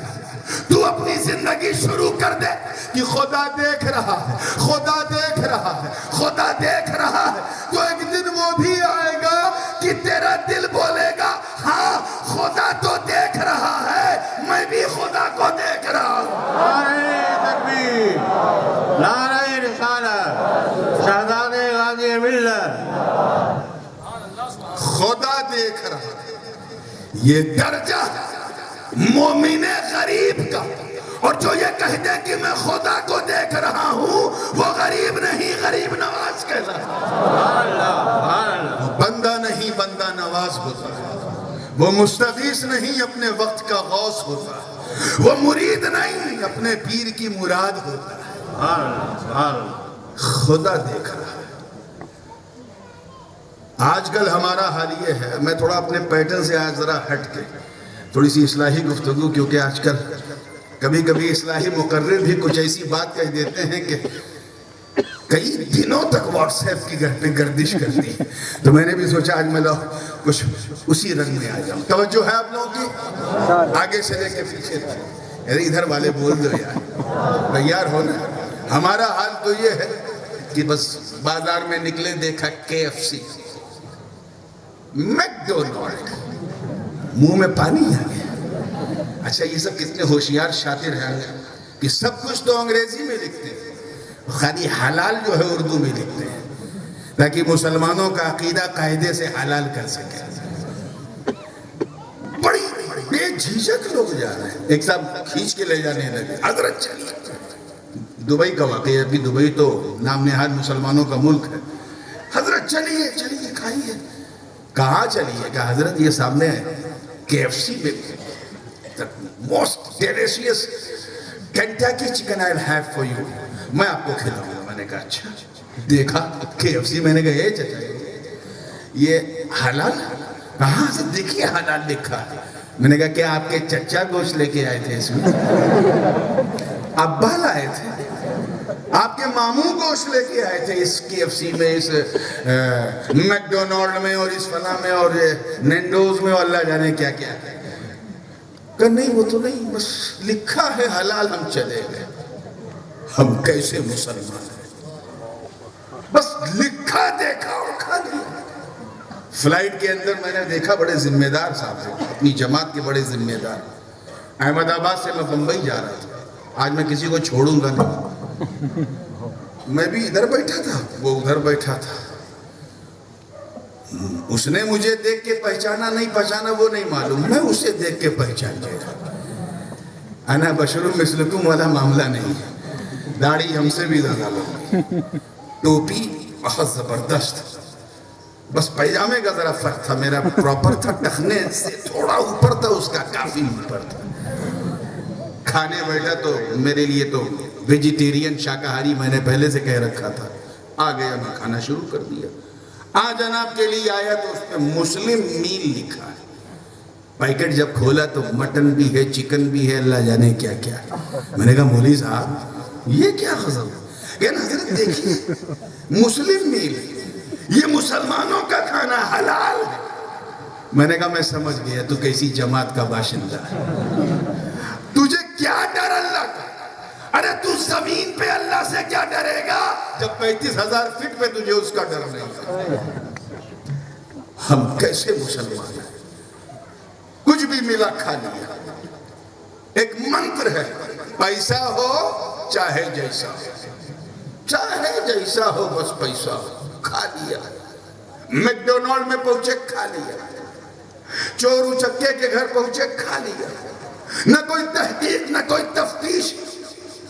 تو اپنی زندگی شروع کر دے کہ خدا دیکھ رہا ہے، خدا دیکھ رہا ہے، خدا دیکھ رہا ہے، تو ایک دن وہ بھی آئے گا کہ تیرا دل بولے گا ہاں خدا تو دیکھ رہا ہے، میں بھی خدا کو دیکھ رہا ہوں. نعرہ تکبیر، نعرہ رسالت، شہزادے غازی ملت. خدا دیکھ رہا ہے. یہ درجہ مومن غریب کا. اور جو یہ کہہ دے کہ میں خدا کو دیکھ رہا ہوں وہ غریب نہیں، غریب نواز کہلاتا ہے. بندہ نہیں، بندہ نواز ہوتا ہے. وہ مستغیث نہیں، اپنے وقت کا غوث ہوتا ہے. وہ مرید نہیں، اپنے پیر کی مراد ہوتا ہے. خدا دیکھ رہا ہے. آج کل ہمارا حال یہ ہے، میں تھوڑا اپنے پیٹرن سے آج ذرا ہٹ کے تھوڑی سی اصلاحی گفتگو، کیونکہ آج کل کبھی کبھی اصلاحی مقرر بھی کچھ ایسی بات کہہ دیتے ہیں کہ کئی دنوں تک واٹس ایپ کی گھر پہ گردش کرتی ہے. تو میں نے بھی سوچا آج میں کچھ اسی رنگ میں آ جاؤں. توجہ ہے آپ لوگوں کی؟ آگے سے لے کے پیچھے تک ادھر والے بول دو یار، تیار ہونا. ہمارا حال تو یہ ہے کہ بس بازار میں نکلے دیکھا KFC، میکڈونلڈ، منہ میں پانی آ گیا. اچھا یہ سب کتنے ہوشیار شاطر ہیں کہ سب کچھ تو انگریزی میں لکھتے ہیں، خالی حلال جو ہے اردو میں لکھتے ہیں تاکہ مسلمانوں کا عقیدہ قاعدے سے حلال کر سکے. جھجک لوگ جا رہے ہیں. ایک صاحب کھینچ کے لے جانے لگے, حضرت چلیے. دبئی کا واقعہ ہے, ابھی دبئی تو نام نہاد مسلمانوں کا ملک ہے. حضرت چلیے چلیے کھائیے. کہاں چلیے؟ کہ حضرت یہ سامنے KFC میں most delicious Kentucky chicken I will have for you, میں آپ کو کھلاؤں گا. میں نے کہا اچھا. دیکھا KFC, میں نے کہا اے چچا یہ حلال؟ کہاں سے دیکھیے حلال لکھا. میں نے کہا کیا آپ کے چچا گوشت لے کے آئے تھے اس میں؟ ابا لائے تھے. آپ کے ماموں گوشت لے کے آئے تھے اس KFC میں, اس میکڈونالڈ میں, اور اس فلاں میں, اور نینڈوز میں, اور اللہ جانے کیا کیا. کہ نہیں وہ تو نہیں, بس لکھا ہے حلال, ہم چلے گئے. ہم کیسے مسلمان ہیں؟ بس لکھا دیکھا اور کھا لیا. فلائٹ کے اندر میں نے دیکھا بڑے ذمہ دار صاحب تھے, اپنی جماعت کے بڑے ذمہ دار. احمد آباد سے میں بمبئی جا رہا تھا. آج میں کسی کو چھوڑوں گا نہیں. میں بھی ادھر بیٹھا تھا, وہ ادھر بیٹھا تھا. اس نے مجھے دیکھ کے پہچانا نہیں پہچانا وہ نہیں معلوم, میں اسے دیکھ کے پہچان گیا. انا بشر مثلکم والا معاملہ نہیں ہے. داڑھی ہم سے بھی زیادہ لمبی, ٹوپی بہت زبردست, بس پیجامے کا ذرا فرق تھا. میرا پراپر تھا, ٹخنے سے تھوڑا اوپر تھا, اس کا کافی اوپر تھا. کھانے بیٹھا تو میرے لیے تو ویجیٹیرین شاکاہاری میں نے پہلے سے کہہ رکھا تھا. آ گیا, میں کھانا شروع کر دیا. جناب کے لیے آیا تو اس پہ مسلم میل لکھا ہے. پیکٹ جب کھولا تو مٹن بھی ہے, چکن بھی ہے, اللہ جانے کیا کیا. میں نے کہا مولوی صاحب یہ کیا غضب ہے؟ کہ حضرت دیکھیے مسلم میل, یہ مسلمانوں کا کھانا حلال ہے. میں نے کہا میں سمجھ گیا تو کیسی جماعت کا باشندہ ہے. تجھے کیا ڈر اللہ کا؟ ارے تو زمین پہ اللہ سے کیا ڈرے گا جب 35,000 فٹ پہ تجھے اس کا ڈر نہیں. ہم کیسے مسلمان ہیں؟ کچھ بھی ملا کھا لیا. ایک منتر ہے, پیسہ ہو چاہے جیسا ہو, چاہے جیسا ہو بس پیسہ ہو, کھا لیا. میکڈونالڈ میں پہنچے کھا لیا, چور اچکے کے گھر پہنچے کھا لیا. نہ کوئی تحقیق نہ کوئی تفتیش.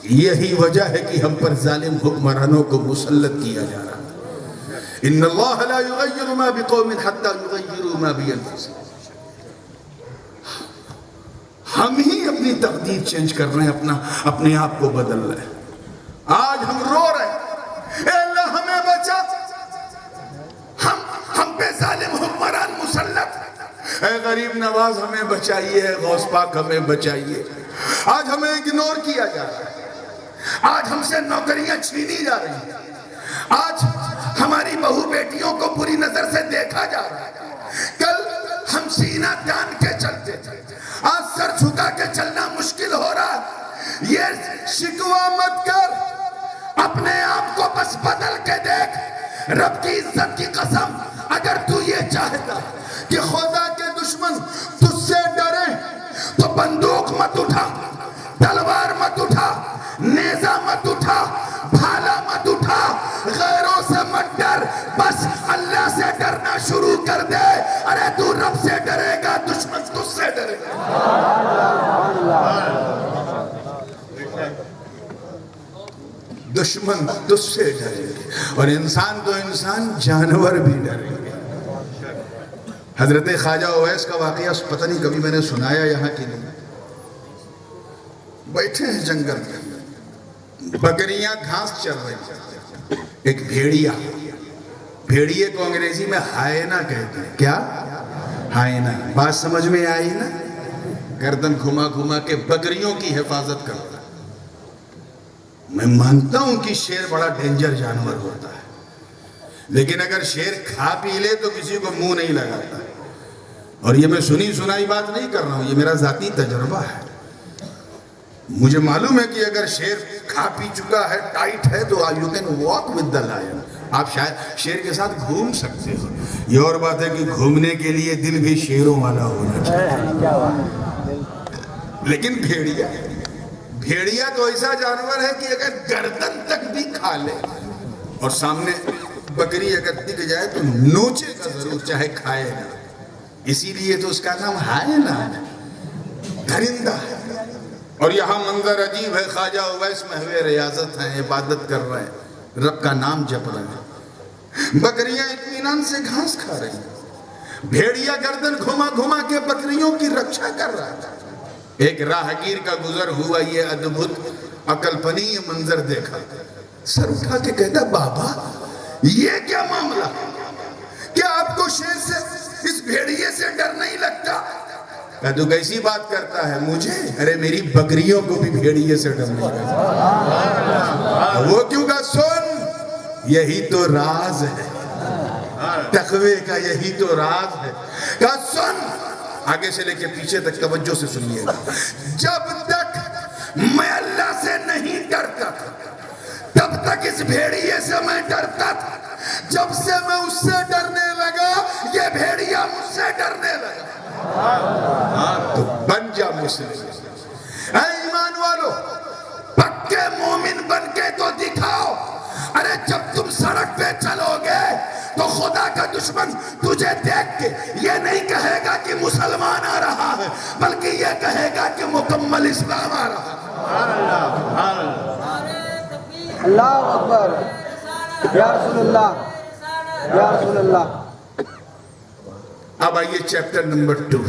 یہی وجہ ہے کہ ہم پر ظالم حکمرانوں کو مسلط کیا جا رہا ہے. ان اللہ لا یغیر ما بقوم حتی یغیروا ما بانفسہم. ہم ہی اپنی تقدیر چینج کر رہے ہیں, اپنے آپ کو بدل رہے ہیں. آج ہم رو رہے ہیں, اے اللہ ہمیں بچا, ہم پہ ظالم حکمران مسلط. اے غریب نواز ہمیں بچائیے, اے غوث پاک ہمیں بچائیے. آج ہمیں اگنور کیا جا رہا ہے, آج ہم سے نوکریاں چھینی جا رہی ہیں, آج ہماری بہو بیٹیوں کو بری نظر سے دیکھا جا رہا ہے. کل ہم سینہ تان کے چلتے تھے, آج سر جھکا کے چلنا مشکل ہو رہا ہے. یہ شکوہ مت کر, اپنے آپ کو بس بدل کے دیکھ. رب کی عزت کی قسم, اگر تو یہ چاہتا کہ خدا کے دشمن تجھ سے ڈرے تو بندوق مت اٹھا, تلوار مت اٹھا, نیزہ مت اٹھا, بھالا مت اٹھا, غیروں سے مت ڈر, بس اللہ سے ڈرنا شروع کر دے. ارے تو رب سے ڈرے گا, دشمن تجھ سے ڈرے گا. دشمن تجھ سے ڈرے گے, اور انسان تو انسان, جانور بھی ڈریں گے. حضرت خواجہ اویس کا واقعہ پتہ نہیں کبھی میں نے سنایا یہاں کی نہیں. بیٹھے ہیں جنگل میں, بکریاں گھاس چر رہی ہیں. ایک بھیڑیا, بھیڑیے کو انگریزی میں ہائینا کہتے ہیں. کیا؟ ہائینا. بات سمجھ میں آئی نا؟ گردن گھما گھما کے بکریوں کی حفاظت کرتا ہے. میں مانتا ہوں کہ شیر بڑا ڈینجر جانور ہوتا ہے, لیکن اگر شیر کھا پی لے تو کسی کو منہ نہیں لگاتا. اور یہ میں سنی سنائی بات نہیں کر رہا ہوں, یہ میرا ذاتی تجربہ ہے. مجھے معلوم ہے کہ اگر شیر کھا پی چکا ہے, ٹائٹ ہے, تو you can walk with the lion. آپ شاید شیر کے ساتھ گھوم سکتے ہو. یہ اور بات ہے کہ گھومنے کے لیے دل بھی شیروں والا ہونا چاہیے. لیکن بھیڑیا تو ایسا جانور ہے کہ اگر گردن تک بھی کھا لے اور سامنے بکری اگر دکھ جائے تو نوچے گا ضرور, چاہے کھائے گا. اسی لیے تو اس کا نام ہائینا ہے. درندہ ہے. اور یہاں منظر عجیب ہے. خواجہ اویس محو ریاضت ہیں, عبادت کر رہے ہیں, رب کا نام جپ رہے ہیں. بکریاں اطمینان سے گھاس کھا رہی ہیں. بھیڑیا گردن گھما گھما کے بکریوں کی رکشا کر رہا تھا. ایک راہگیر کا گزر ہوا, یہ ادبھت عقل پنی منظر دیکھا, سر اٹھا کے کہتا, بابا یہ کیا معاملہ, کیا آپ کو شیر سے, اس بھیڑیے سے ڈر نہیں لگتا؟ کہ تو کیسی بات کرتا ہے, مجھے, ارے میری بکریوں کو بھی بھیڑیے سے ڈر نہیں لگتا. وہ کیوں کہا, سن یہی تو راز ہے تقوی کا, یہی تو راز ہے. کہا سن, آگے سے لے کے پیچھے تک توجہ سے سنیے گا. جب تک میں اللہ سے نہیں ڈرتا تھا تب تک اس بھیڑیے سے میں ڈرتا تھا. جب سے میں اس سے ڈرنے لگا یہ بھیڑیا مجھ سے ڈرنے لگا. تو بن جا مسلم. اے ایمان والو, پکے مومن بن کے تو دکھاؤ. ارے جب تم سڑک پہ چلو گے تو خدا کا دشمن تجھے دیکھ کے یہ نہیں کہے گا کہ مسلمان آ رہا ہے, بلکہ یہ کہے گا کہ مکمل اسلام آ رہا ہے. اللہ اکبر. یا رسول اللہ, یا رسول اللہ. اب آئیے چیپٹر نمبر 2.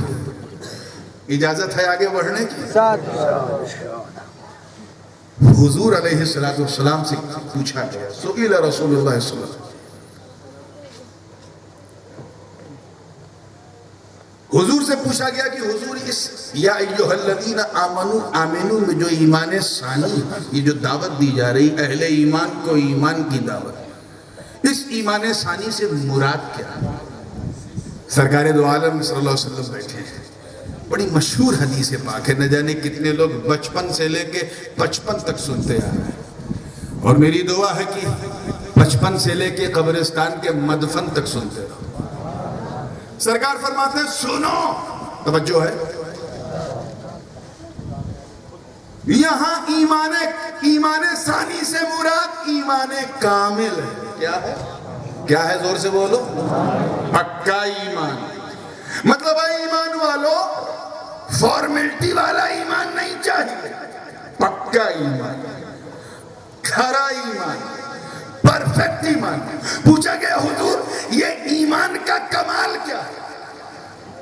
اجازت ہے آگے بڑھنے کی؟ ساتھ حضور علیہ السلام سے پوچھا گیا, سئل رسول اللہ صلی اللہ علیہ وسلم, حضور سے پوچھا گیا کہ حضور اس یا ایہا الذین آمنو میں جو ایمان ثانی, یہ جو دعوت دی جا رہی اہل ایمان کو ایمان کی دعوت, اس ایمان ثانی سے مراد کیا؟ سرکار دو عالم صلی اللہ علیہ وسلم بیٹھے ہیں. بڑی مشہور حدیث پاک ہے, نہ جانے کتنے لوگ بچپن سے لے کے 55 تک سنتے آ رہے ہیں, اور میری دعا ہے کہ 55 سے لے کے قبرستان کے مدفن تک سنتے رہو. سرکار فرماتے ہیں سنو, توجہ ہے, یہاں ایمان ثانی سے مراد ایمان کامل ہے. کیا ہے؟ کیا ہے؟ زور سے بولو. پکا ایمان. مطلب ہے ایمان والو فارمیلٹی والا ایمان نہیں چاہیے, پکا ایمان, کھرا ایمان, پرفیکٹ ایمان. پوچھا گیا حضور یہ ایمان کا کمال کیا ہے,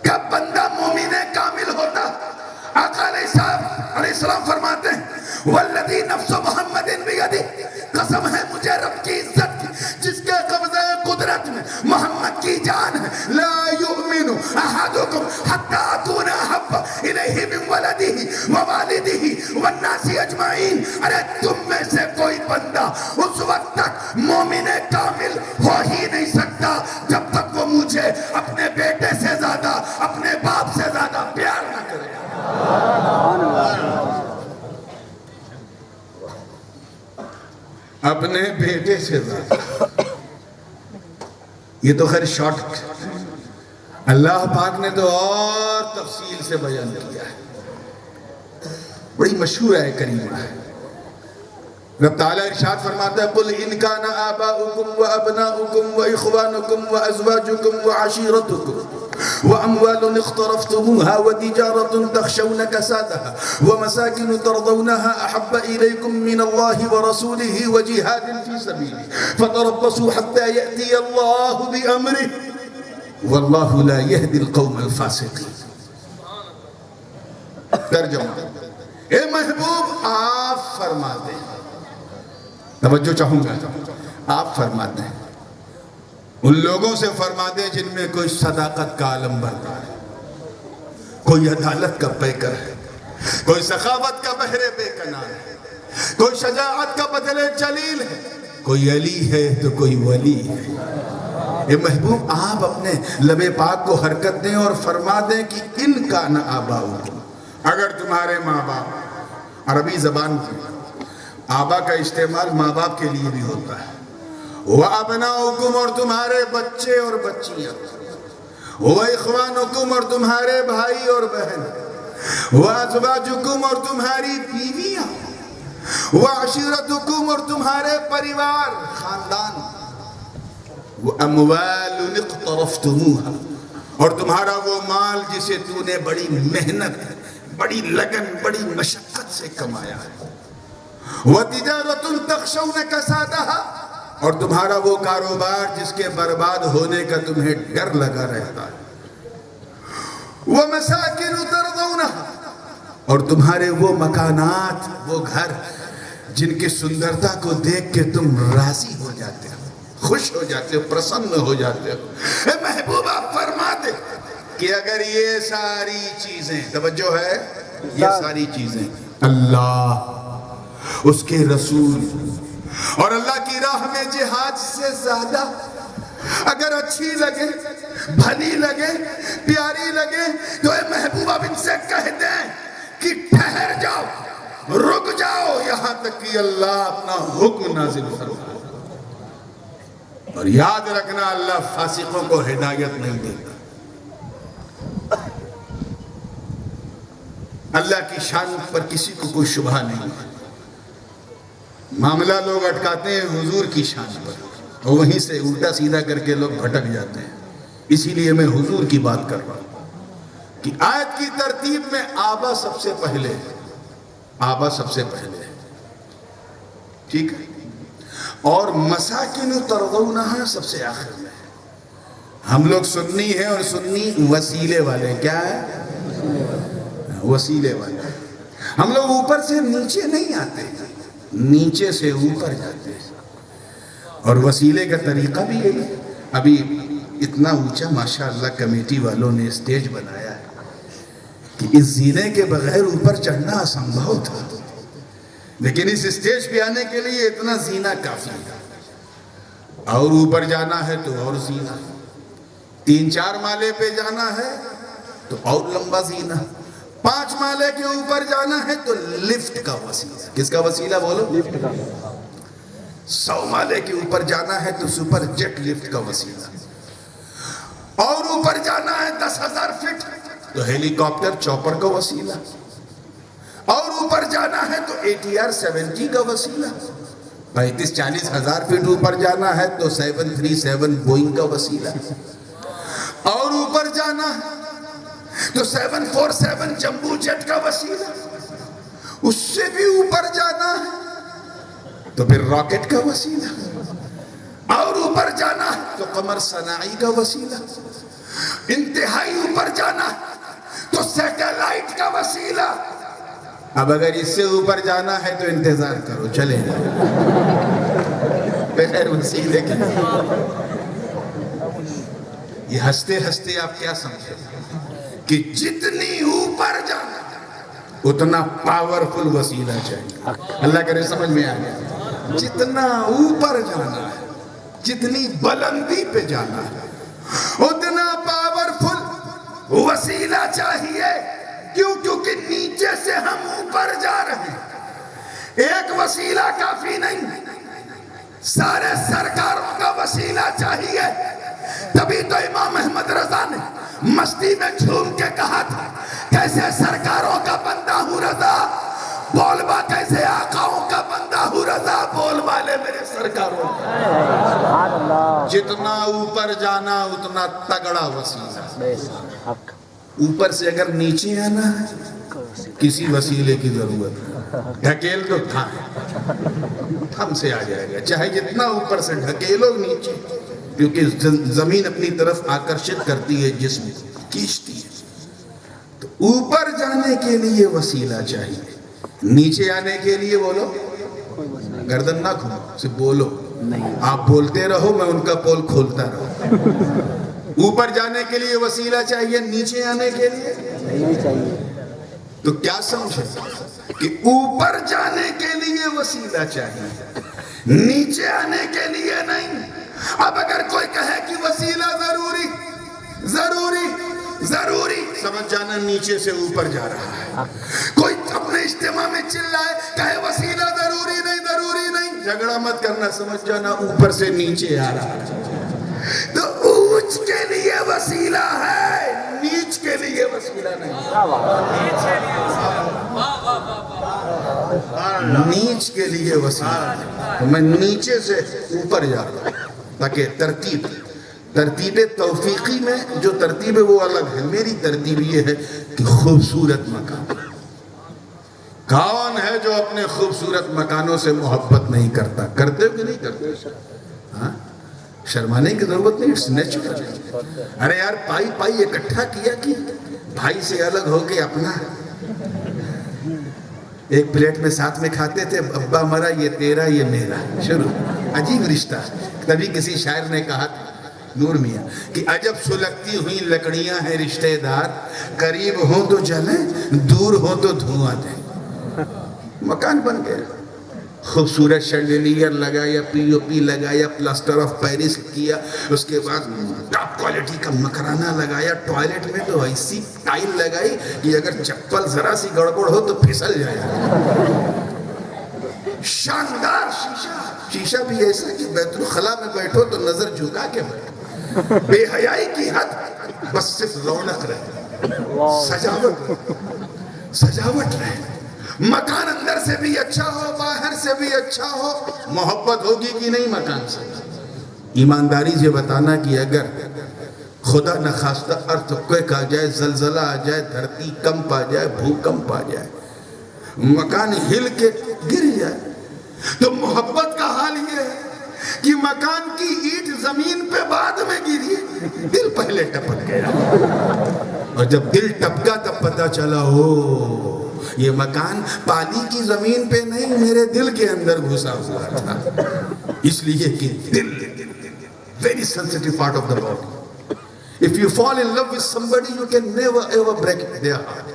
کب بندہ مومن کامل ہوتا؟ آقا علیہ السلام فرماتے ہیں والذی نفس محمد بیدہ, قسم ہے مجھے رب کی عزت کی جس کے قبضہ قدرت میں محمد کی جان ہے, لا یؤمن احدکم حتی اکون احب الیہ من ولدہ ووالدہ والناس اجمعین. ارے تم میں سے کوئی بندہ اس وقت تک مومن کامل ہو ہی نہیں سکتا جب تک وہ مجھے اپنے بیٹے سے زیادہ, اپنے باپ سے زیادہ پیار نہ کرے. اپنے بیٹے سے زیادہ. یہ تو خیر شارٹ, اللہ پاک نے تو اور تفصیل سے بیان کیا ہے, بڑی مشہور ہے کریمہ ہے. رب تعالیٰ ارشاد فرماتا ہے قل ان کان آباؤکم و ابناؤکم و اخوانکم و ازواجکم و عشیرتکم وأموال اقترفتموها وتجارة تخشون كسادها ومساكن ترضونها أحب إليكم من الله ورسوله وجهاد في سبيله فتربصوا حتى يأتي الله بأمره والله لا يهدي القوم الفاسقين. ترجمہ, اے محبوب آپ فرما دیں, توجہ چاہوں گا, آپ فرما دیں ان لوگوں سے فرما دیں جن میں کوئی صداقت کا علم بردار ہے, کوئی عدالت کا پیکر ہے, کوئی سخاوت کا بحر بے کنار ہے, کوئی شجاعت کا بدل جلیل ہے, کوئی علی ہے تو کوئی ولی ہے. اے محبوب آپ اپنے لب پاک کو حرکت دیں اور فرما دیں کہ ان کا نہ آباؤکم, اگر تمہارے ماں باپ, عربی زبان کی آبا کا استعمال ماں باپ کے لیے بھی ہوتا ہے, وَأَبْنَاؤُكُمْ اور تمہارے بچے اور بچیاں, وَإِخْوَانُكُمْ اور تمہارے بھائی اور بہن, وَأَزْوَاجُكُمْ اور تمہاری بیویاں, وَعَشِيرَتُكُمْ اور تمہارے پریوار خاندان, وَأَمْوَالٌ اقْتَرَفْتُمُوهَا اور تمہارا وہ مال جسے تو نے بڑی محنت بڑی لگن بڑی مشقت سے کمایا ہے. وَتِجَارَةٌ تَخْشَوْنَ كَسَادَهَا، اور تمہارا وہ کاروبار جس کے برباد ہونے کا تمہیں ڈر لگا رہتا ہے. وَمَسَاكِنُ تَرْضَوْنَهَا، اور تمہارے وہ مکانات، وہ گھر جن کی سندرتا کو دیکھ کے تم راضی ہو جاتے ہو، خوش ہو جاتے ہو، پرسن ہو جاتے ہو. اے محبوبہ فرما دے کہ اگر یہ ساری چیزیں، توجہ ہے، یہ ساری چیزیں اللہ، اس کے رسول اور اللہ کی راہ میں جہاد سے زیادہ اگر اچھی لگے، بھلی لگے، پیاری لگے، تو اے محبوبہ ان سے کہہ دیں کہ ٹھہر جاؤ، رک جاؤ یہاں تک کہ اللہ اپنا حکم نازل فرمائے. اور یاد رکھنا اللہ فاسقوں کو ہدایت نہیں دیتا. اللہ کی شان پر کسی کو کوئی شبہ نہیں ہے. معاملہ لوگ اٹکاتے ہیں حضور کی شان پر، اور وہیں سے الٹا سیدھا کر کے لوگ بھٹک جاتے ہیں. اسی لیے میں حضور کی بات کر رہا ہوں کہ آیت کی ترتیب میں آبا سب سے پہلے، آبا سب سے پہلے، ٹھیک ہے، اور مساکن ترضونہا سب سے آخر میں. ہم لوگ سنی ہیں اور سنی وسیلے والے. کیا ہے؟ وسیلے والے. ہم لوگ اوپر سے نیچے نہیں آتے، نیچے سے اوپر جاتے ہیں. اور وسیلے کا طریقہ بھی یہی ہے. ابھی اتنا اونچا ماشاءاللہ کمیٹی والوں نے اسٹیج بنایا ہے کہ اس زینے کے بغیر اوپر چڑھنا اسمبھو تھا، لیکن اس اسٹیج پہ آنے کے لیے اتنا زینہ کافی ہے. اور اوپر جانا ہے تو اور زینہ، 3-4 مالے پہ جانا ہے تو اور لمبا زینہ، 5 مالے کے اوپر جانا ہے تو لفٹ کا وسیلہ. کس کا وسیلہ بولو؟ لفٹ کا. 100 مالے کے اوپر جانا ہے تو سپر جیٹ لفٹ کا وسیلہ. اور اوپر جانا ہے 10,000 فٹ تو ہیلی کاپٹر چوپر کا وسیلہ. اور اوپر جانا ہے تو ATR 70 کا وسیلہ. 35-40 ہزار فٹ اوپر جانا ہے تو 737 بوئنگ کا وسیلہ. اور اوپر جانا ہے تو 747 جمبو جیٹ کا وسیلہ. اس سے بھی اوپر جانا ہے تو پھر راکٹ کا وسیلہ. اور اوپر جانا ہے تو قمر صناعی کا وسیلہ. انتہائی اوپر جانا ہے تو سیٹلائٹ کا وسیلہ. اب اگر اس سے اوپر جانا ہے تو انتظار کرو، چلے جائے بغیر وسیلے کے. یہ ہنستے ہنستے آپ کیا سمجھے کہ جتنی اوپر جانا اتنا پاورفل وسیلہ چاہیے. اللہ کرے سمجھ میں آ گیا. جتنا اوپر جانا ہے، جتنی بلندی پہ جانا ہے، اتنا پاورفل وسیلہ چاہیے. کیوں؟ کیونکہ نیچے سے ہم اوپر جا رہے ہیں. ایک وسیلہ کافی نہیں، سارے سرکاروں کا وسیلہ چاہیے. تبھی تو امام احمد رضا نے مستی میں جھوم کے کہا تھا، کیسے سرکاروں کا بندہ ہوں رضا، بول با کیسے آقاؤں کا بندہ ہوں رضا، بول والے میرے سرکاروں کا. جتنا اوپر جانا اتنا تگڑا وسیلہ. اوپر سے اگر نیچے آنا ہے کسی وسیلے کی ضرورت، ڈھکیل تو تھم سے آ جائے گا. چاہے جتنا اوپر سے ڈھکیلو نیچے، کیونکہ زمین اپنی طرف آکرشت کرتی ہے، جسم کھینچتی ہے. تو اوپر جانے کے لیے وسیلہ چاہیے. نیچے آنے کے لیے بولو، گردن نہ کھولو، صرف بولو. آپ بولتے رہو، میں ان کا پول کھولتا رہوں. اوپر جانے کے لیے وسیلہ چاہیے، نیچے آنے کے لیے نہیں چاہیے. تو کیا سمجھے کہ اوپر جانے کے لیے وسیلہ چاہیے، نیچے آنے کے لیے نہیں. اب اگر کوئی کہے کہ وسیلہ ضروری ضروری ضروری، سمجھ جانا نیچے سے اوپر جا رہا ہے. کوئی اپنے اجتماع میں چلائے کہے وسیلہ ضروری نہیں ضروری نہیں، جھگڑا مت کرنا، سمجھ جانا اوپر سے نیچے آ رہا ہے. تو اونچ کے لیے وسیلہ ہے، نیچ کے لیے وسیلہ نہیں. نیچ کے لیے وسیلہ نہیں. تو میں نیچے سے اوپر جا رہا ہوں تاکہ ترتیب توفیقی میں جو ترتیب ہے وہ الگ ہے. میری ترتیب یہ ہے کہ خوبصورت مکان، کون ہے جو اپنے خوبصورت مکانوں سے محبت نہیں کرتا؟ کرتے ہو کہ نہیں کرتے؟ ہاں شرمانے کی ضرورت نہیں، اٹس نیچرل. ارے یار پائی پائی اکٹھا کیا کہ بھائی سے الگ ہو کے اپنا ایک پلیٹ میں ساتھ میں کھاتے تھے، ابا مرا یہ تیرا یہ میرا، شروع. عجیب رشتہ. تبھی کسی شاعر نے کہا تھا نور میاں کہ عجب سلگتی ہوئی لکڑیاں ہیں رشتے دار، قریب ہوں تو جلیں دور ہوں تو دھواں دیں. مکان بن گیا، خوبصورت شینڈیلیئر لگایا، پی او پی لگایا، پلاسٹر آف پیرس کیا، اس کے بعد ٹاپ کوالٹی کا مکرانہ لگایا، ٹوائلٹ میں تو ایسی ٹائل لگائی کہ اگر چپل ذرا سی گڑبڑ ہو تو پھسل جائے. شاندار شیشہ بھی ایسا کہ بیت الخلا میں بیٹھو تو نظر جھکا کے بیٹھو. بے حیائی کی حد بس صرف رونق رہے، سجاوٹ رہے. مکان اندر سے بھی اچھا ہو، باہر سے بھی اچھا ہو، محبت ہوگی کہ نہیں مکان سے؟ ایمانداری سے بتانا کہ اگر خدا نخواستہ ارتھکویک آ جائے، زلزلہ آ جائے، دھرتی کمپ آ جائے، بھوکمپ آ جائے، مکان ہل کے گر جائے، تو محبت کا حال یہ ہے کہ مکان کی اینٹ زمین پہ بعد میں گری، دل پہلے ٹپک گیا. اور جب دل ٹپکا تب پتا چلا ہو یہ مکان پانی کی زمین پہ نہیں میرے دل کے اندر گھسا ہوا تھا. اس لیے کہ دل very sensitive part of the body. If you fall in love with somebody you can never ever break their heart.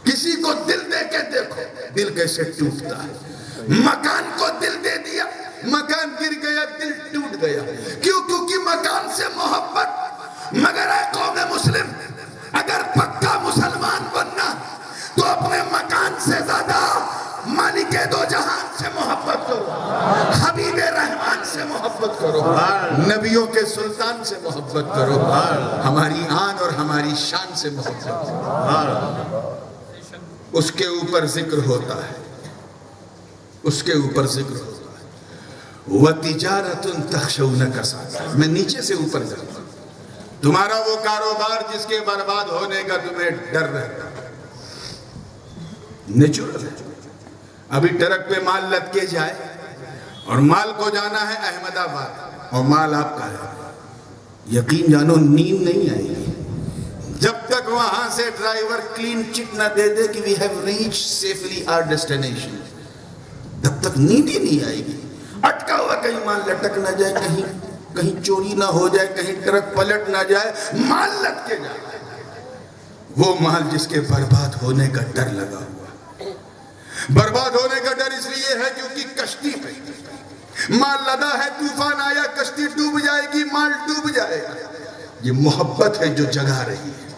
کسی کو دل دے کے دیکھو دل کیسے ٹوٹتا ہے. مکان کو دل دے دیا، مکان گر گیا، دل ٹوٹ گیا. کیوں؟ کیونکہ مکان سے محبت. مگر اے قوم مسلم، اگر پکا مسلمان بننا تو اپنے مکان سے زیادہ مالک دو جہان سے محبت کرو، حبیب رحمان سے محبت کرو، نبیوں کے سلطان سے محبت کرو، ہماری آن اور ہماری شان سے محبت کرو. اس کے اوپر ذکر ہوتا ہے، اس کے اوپر ذکر ہوتا ہے. وَتِجَارَةٌ تَخْشَوْنَ كَسَادَهَا. میں نیچے سے اوپر جاتا ہوں. تمہارا وہ کاروبار جس کے برباد ہونے کا تمہیں ڈر رہتا ہے. نیچرل ہے. ابھی ٹرک پہ مال لد کے جائے اور مال کو جانا ہے احمد آباد اور مال آپ کا ہے، یقین جانو نیند نہیں آئے گی جب تک وہاں سے ڈرائیور کلین چٹ نہ دے دے کہ we have reached safely our destination. تب تک نیند ہی نہیں آئے گی. اٹکا ہوا کہیں مال لٹک نہ جائے، کہیں چوری نہ ہو جائے، کہیں ٹرک پلٹ نہ جائے، مال لد کے جائے. وہ مال جس کے برباد ہونے کا ڈر لگا ہوا. برباد ہونے کا ڈر اس لیے ہے کیونکہ کشتی پہ مال لدا ہے، طوفان آیا، کشتی ڈوب جائے گی، مال ڈوب جائے گا. یہ محبت ہے جو جگا رہی ہے،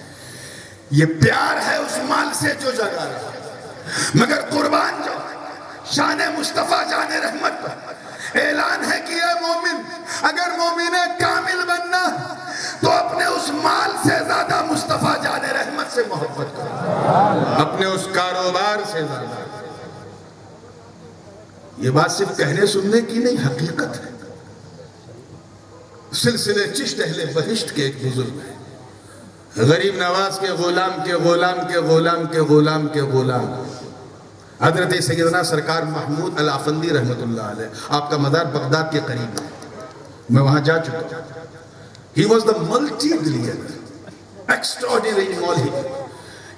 یہ پیار ہے اس مال سے جو جگا رہا ہے. مگر قربان جو شان مصطفیٰ جان رحمت پر اعلان ہے کہ اے مومن، اگر مومن کامل بننا تو اپنے اس مال سے زیادہ مصطفیٰ جان رحمت سے محبت کرو، اپنے اس کاروبار سے زیادہ. یہ بات صرف کہنے سننے کی نہیں، حقیقت ہے. سلسلے چشت اہل بہشت کے ایک بزرگ ہیں، غریب نواز کے غلام کے غلام کے غلام کے غلام کے غلام، حضرت سیدنا سرکار محمود الافندی رحمت اللہ علیہ. آپ کا مدار بغداد کے قریب ہے، میں وہاں جا چکا ہوں. He was the multi-billionaire, extraordinary money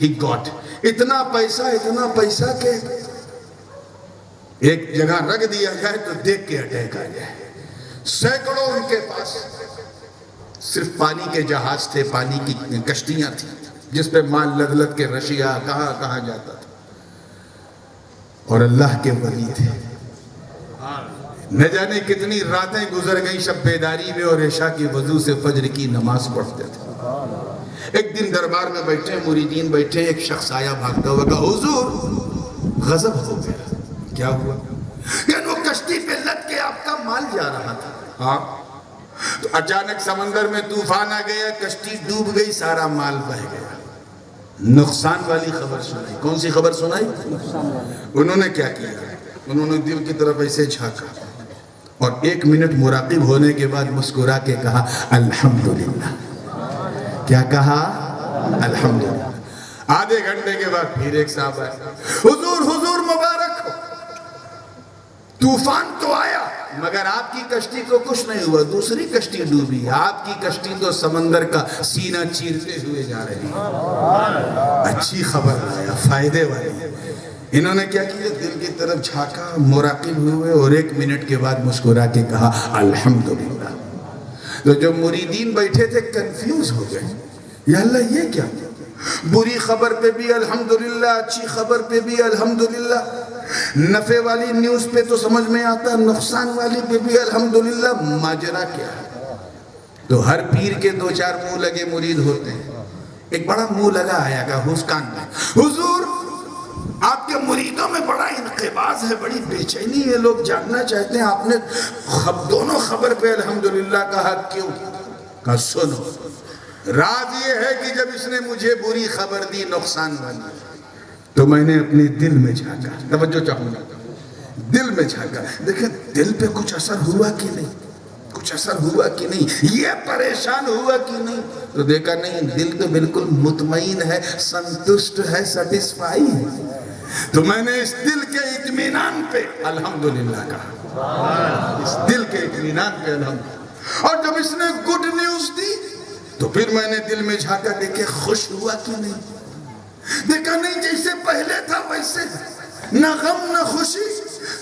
he got. اتنا پیسہ کہ ایک جگہ رکھ دیا جائے تو دیکھ کے اٹیک آ جائے. سینکڑوں ان کے پاس صرف پانی کے جہاز تھے، پانی کی کشتیاں تھیں جس پہ مال لد لد کے رشیا کہاں جاتا تھا. اور اللہ کے ولی تھے. نہ جانے کتنی راتیں گزر گئیں شب بیداری میں، اور عشاء کی وضو سے فجر کی نماز پڑھتے تھے. ایک دن دربار میں بیٹھے، مریدین بیٹھے، ایک شخص آیا بھاگتا ہوا، کہا حضور غضب ہو گیا. کیا ہوا؟ کہ وہ کشتی پہ لد کے آپ کا مال جا رہا تھا. ہاں. تو اچانک سمندر میں طوفان آ گیا، کشتی ڈوب گئی، سارا مال بہہ گیا. نقصان والی خبر سنائی. کون سی خبر سنائی؟ انہوں نے کیا کیا؟ انہوں نے دل کی طرف ایسے جھانکا اور 1 منٹ مراقب ہونے کے بعد مسکرا کے کہا الحمدللہ. کیا کہا؟ الحمدللہ. آدھے گھنٹے کے بعد پھر ایک صاحب آئے, حضور حضور مبارک ہو, طوفان تو آیا مگر آپ کی کشتی کو کچھ نہیں ہوا, دوسری کشتی ڈوبی, آپ کی کشتی تو سمندر کا سینہ چیرتے ہوئے جا رہی ہے. اچھی خبر آیا, فائدے والی. انہوں نے کیا کیا, دل کی طرف جھانکا, مراقب ہوئے اور 1 منٹ کے بعد مسکرا کے کہا الحمدللہ. تو جو مریدین بیٹھے تھے کنفیوز ہو گئے, یا اللہ یہ کیا, بری خبر پہ بھی الحمدللہ, اچھی خبر پہ بھی الحمدللہ, نفع والی نیوز پہ تو سمجھ میں آتا, نقصان والی پہ بھی الحمدللہ, ماجرا کیا ہے. تو ہر پیر کے 2-4 منہ لگے مرید ہوتے ہیں. ایک بڑا منہ لگا آیا گا حسکان میں, حضور آپ کے مریدوں میں بڑا انقباض ہے, بڑی بے چینی ہے, لوگ جاننا چاہتے ہیں آپ نے دونوں خبر پہ الحمدللہ کہا, کیوں؟ کہا سنو, راز یہ ہے کہ جب اس نے مجھے بری خبر دی نقصان والی, تو میں نے اپنے دل میں جھانکا, توجہ چاہوں گا, دل میں جھانکا, دیکھیں دل پہ کچھ اثر ہوا کہ نہیں, کچھ اثر ہوا کہ نہیں, یہ پریشان ہوا کہ نہیں, تو دیکھا نہیں, دل تو بالکل مطمئن ہے, سنتشٹ ہے, سیٹسفائی ہے. تو میں نے اس دل کے اطمینان پہ الحمدللہ کہا, اس دل کے اطمینان پہ الحمدللہ. اور جب اس نے گڈ نیوز دی تو پھر میں نے دل میں جھانکا, دیکھے خوش ہوا کہ نہیں, دیکھا نہیں جیسے پہلے تھا ویسے, نہ غم نہ خوشی.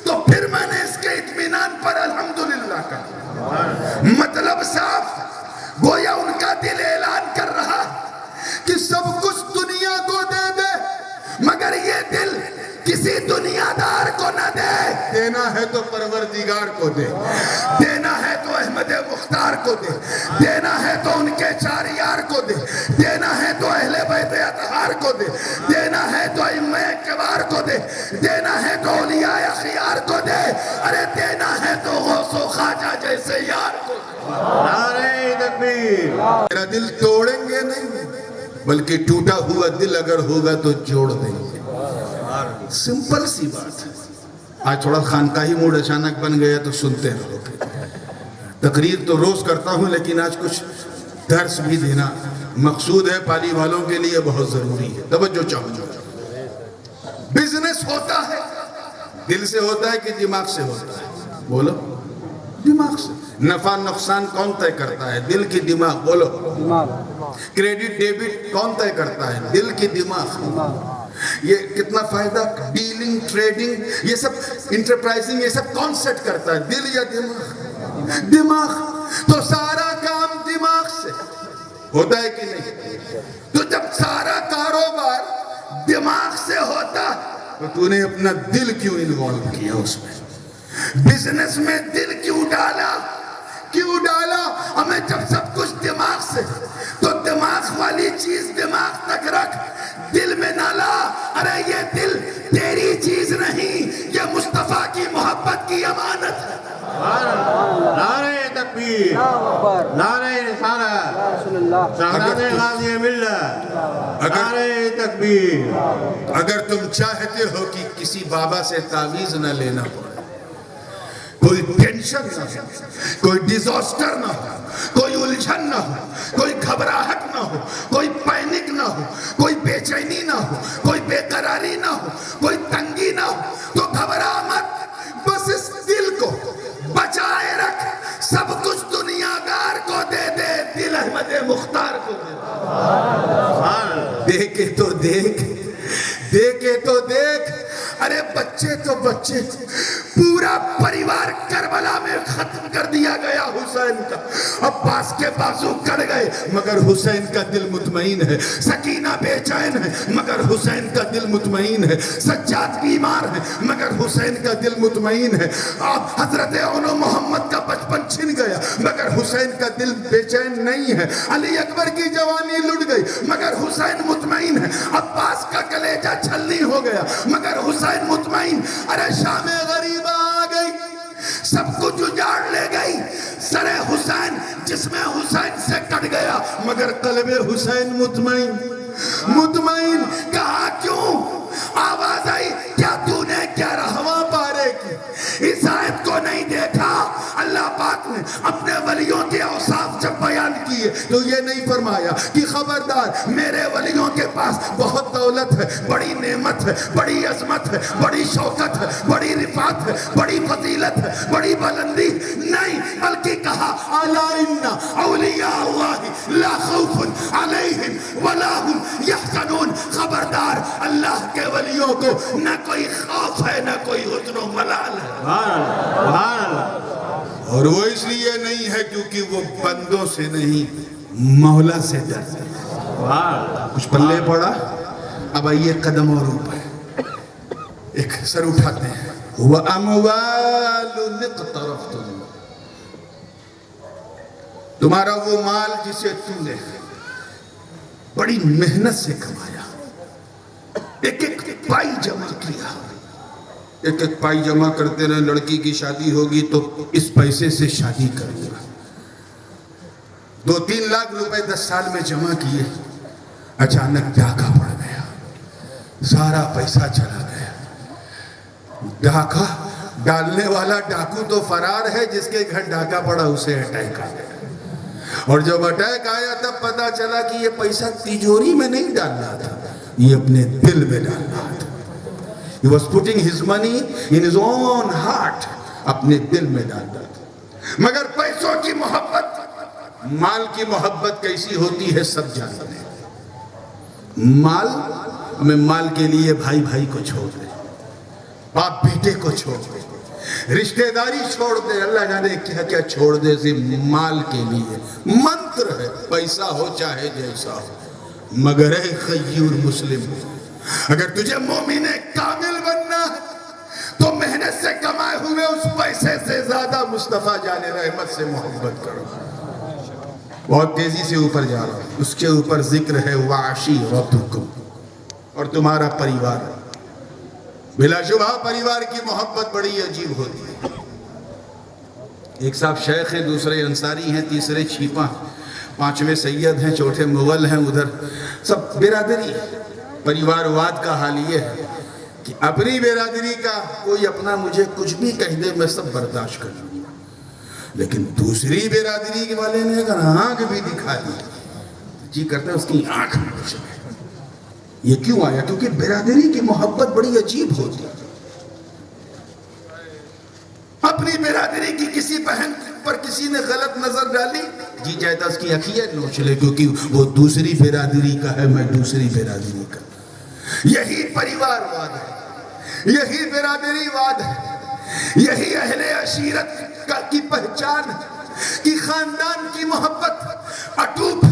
تو پھر میں نے اس کے اطمینان پر الحمدللہ کہا. مطلب صاف, گویا ان کا دل اعلان کر رہا کہ سب کچھ دنیا کو دے دے مگر یہ دل کسی دنیا دار کو نہ دے. دینا ہے تو پروردگار کو دے, دینا ہے تو احمد مختار کو دے, دینا ہے تو ان کے 4 یار کو دے, دینا ہے تو اہل بیت اطہار کو دے, دینا ہے تو ائمہ کبار کو دے, دینا ہے تو اولیاء اخیار کو دے, ارے دینا ہے تو غوث و خواجہ جیسے یار کو دے. نعرہ تکبیر. میرا دل توڑیں گے نہیں, بلکہ ٹوٹا ہوا دل اگر ہوگا تو جوڑ دیں گے. سمپل سی بات ہے. آج تھوڑا خانقاہی موڈ اچانک بن گیا تو سنتے رہو. تقریر تو روز کرتا ہوں لیکن آج کچھ درس بھی دینا مقصود ہے, پالی والوں کے لیے بہت ضروری ہے. توجہ چاہوں. بزنس ہوتا ہے دل سے ہوتا ہے کہ دماغ سے ہوتا ہے؟ بولو, دماغ سے. نفع نقصان کون طے کرتا ہے؟ دل کی دماغ. بولو, کریڈٹ ڈیبٹ کون طے کرتا ہے؟ دل کی دماغ. یہ کتنا فائدہ, ڈیلنگ, ٹریڈنگ, یہ سب انٹرپرائزنگ, یہ سب کون سیٹ کرتا ہے؟ دل یا دماغ؟ دماغ. تو سارا کام دماغ سے ہوتا ہے کہ نہیں؟ تو جب سارا کاروبار دماغ سے ہوتا تو تو نے اپنا دل کیوں انوالو کیا اس میں؟ بزنس میں دل کیوں ڈالا؟ کیوں ڈالا؟ ہمیں جب سب کچھ دماغ سے, تو دماغ والی چیز دماغ تک رکھ, دل میں نہ لا. ارے یہ دل تیری چیز نہیں, یہ مصطفیٰ کی محبت کی امانت ہے. نعرہ تکبیر, نعرہ رسالت, شہزادے غازی ملت, نعرہ تکبیر. اگر تم چاہتے ہو کہ کسی بابا سے تعویذ نہ لینا پڑے, کوئی ٹینشن نہ ہو, کوئی ڈیزاسٹر نہ ہو, کوئی الجھن نہ ہو, کوئی گھبراہٹ نہ ہو, کوئی پینک نہ ہو, کوئی بے چینی نہ ہو, کوئی بے قراری نہ ہو, کوئی تنگی نہ ہو, تو گھبرا مت. بس اس دل کو بچائے رکھ, سب کچھ دنیا دار کو دے دے, دل احمد مختار کو دے دے. دیکھے تو دیکھ, دیکھے تو دیکھ. ارے بچے تو بچے, پورا پریوار کربلا میں ختم کر دیا گیا حسین کا. عباس کے بازو کٹ گئے مگر حسین کا دل مطمئن ہے. سکینہ بے چین ہے مگر حسین کا دل مطمئن ہے. سجاد بیمار ہے مگر حسین کا دل مطمئن ہے. حضرت اولو محمد کا بچپن چھن گیا مگر حسین کا دل بے چین نہیں ہے. علی اکبر کی جوانی لٹ گئی مگر حسین مطمئن ہے. عباس کا کلیجہ چھلنی ہو گیا مگر حسین مطمئن. ارے شام غریبہ آ گئی, سب کچھ اجاڑ لے گئی. سر حسین جسم حسین سے کٹ گیا مگر قلب حسین مطمئن. مطمئن. کہا کیوں؟ آواز آئی, کیا تو نے کیا رہوا پارے کی اس آیت کو نہیں دیکھا؟ اللہ پاک نے اپنے ولیوں کے اوصاف جب بیان کیے تو یہ نہیں فرمایا فرمایا کہ خبردار میرے ولیوں کے پاس بہت دولت ہے، بڑی نعمت ہے، بڑی عظمت ہے، بڑی شوکت ہے، بڑی رفعت ہے، بڑی فضیلت ہے، بڑی بلندی نہیں، بلکہ کہا الا ان اولیاء اللہ لا خوف علیہم ولا هم یحزنون، خبردار اللہ کے ولیوں کو نہ کوئی خوف ہے نہ کوئی حزن و ملال ہے۔ سبحان اللہ۔ اور وہ اس لیے نہیں ہے کیونکہ وہ بندوں سے نہیں مولا سے ڈرتے ہیں۔ سبحان اللہ۔ کچھ پلے پڑا، اب آئیے قدم اور اوپر ایک سر اٹھاتے ہیں۔ وَأَمْوَالٌ اقْتَرَفْتُمْ، تمہارا وہ مال جسے تم نے بڑی محنت سے کمایا، ایک ایک پائی جمع کیا، ایک ایک پائی جمع کرتے رہے، لڑکی کی شادی ہوگی تو اس پیسے سے شادی کروں گا، 2-3 لاکھ روپے 10 سال میں جمع کیے، اچانک ڈاکہ پڑ گیا، سارا پیسہ چلا گیا۔ ڈاکہ ڈالنے والا ڈاکو تو فرار ہے، جس کے گھر ڈاکہ پڑا اسے اٹیک آ گیا، اور جب اٹیک آیا تب پتا چلا کہ یہ پیسہ تجوری میں نہیں ڈالنا تھا، یہ اپنے دل میں ڈالنا تھا۔ He was putting his money in his own heart، اپنے دل میں ڈالنا تھا۔ مگر پیسوں کی محبت، مال کی محبت کیسی ہوتی ہے سب جانتے ہیں۔ مال، ہمیں مال کے لیے بھائی بھائی کو چھوڑ دے، باپ بیٹے کو چھوڑ دے، رشتہ داری چھوڑ دے، اللہ جانے کیا کیا چھوڑ دے، صرف مال کے لیے۔ منتر ہے، پیسہ ہو چاہے جیسا ہو، مگر اے خیور مسلم، اگر تجھے مومن کامل بننا ہے تو محنت سے کمائے ہوئے اس پیسے سے زیادہ مصطفیٰ جان رحمت سے محبت کرو۔ بہت تیزی سے اوپر جا رہا ہوں، اس کے اوپر ذکر ہے وعشیرتکم، اور تمہارا پریوار۔ بلا شبہ پریوار کی محبت بڑی عجیب ہوتی ہے۔ ایک صاحب شیخ ہیں، دوسرے انصاری ہیں، تیسرے چھیپا، 5ویں سید ہیں، چوتھے مغل ہیں، ادھر سب برادری۔ پریوار واد کا حال یہ ہے کہ اپنی برادری کا کوئی اپنا مجھے کچھ بھی کہہ دے میں سب برداشت کر لوں گا، لیکن دوسری برادری کے والے نے اگر آنکھ بھی دکھا دی جی کرتا ہے اس کی آنکھ میں کچھ ہے۔ یہ کیوں آیا؟ کیونکہ برادری کی محبت بڑی عجیب ہوتی ہے۔ اپنی برادری کی کسی بہن پر کسی نے غلط نظر ڈالی، جی چاہتا اس کی اکھیاں نوچ لے، کیونکہ وہ دوسری برادری کا ہے، میں دوسری برادری کا۔ یہی پریوار واد ہے، یہی برادری واد ہے، یہی اہل عشیرت کی پہچان ہے کہ خاندان کی محبت اٹوٹ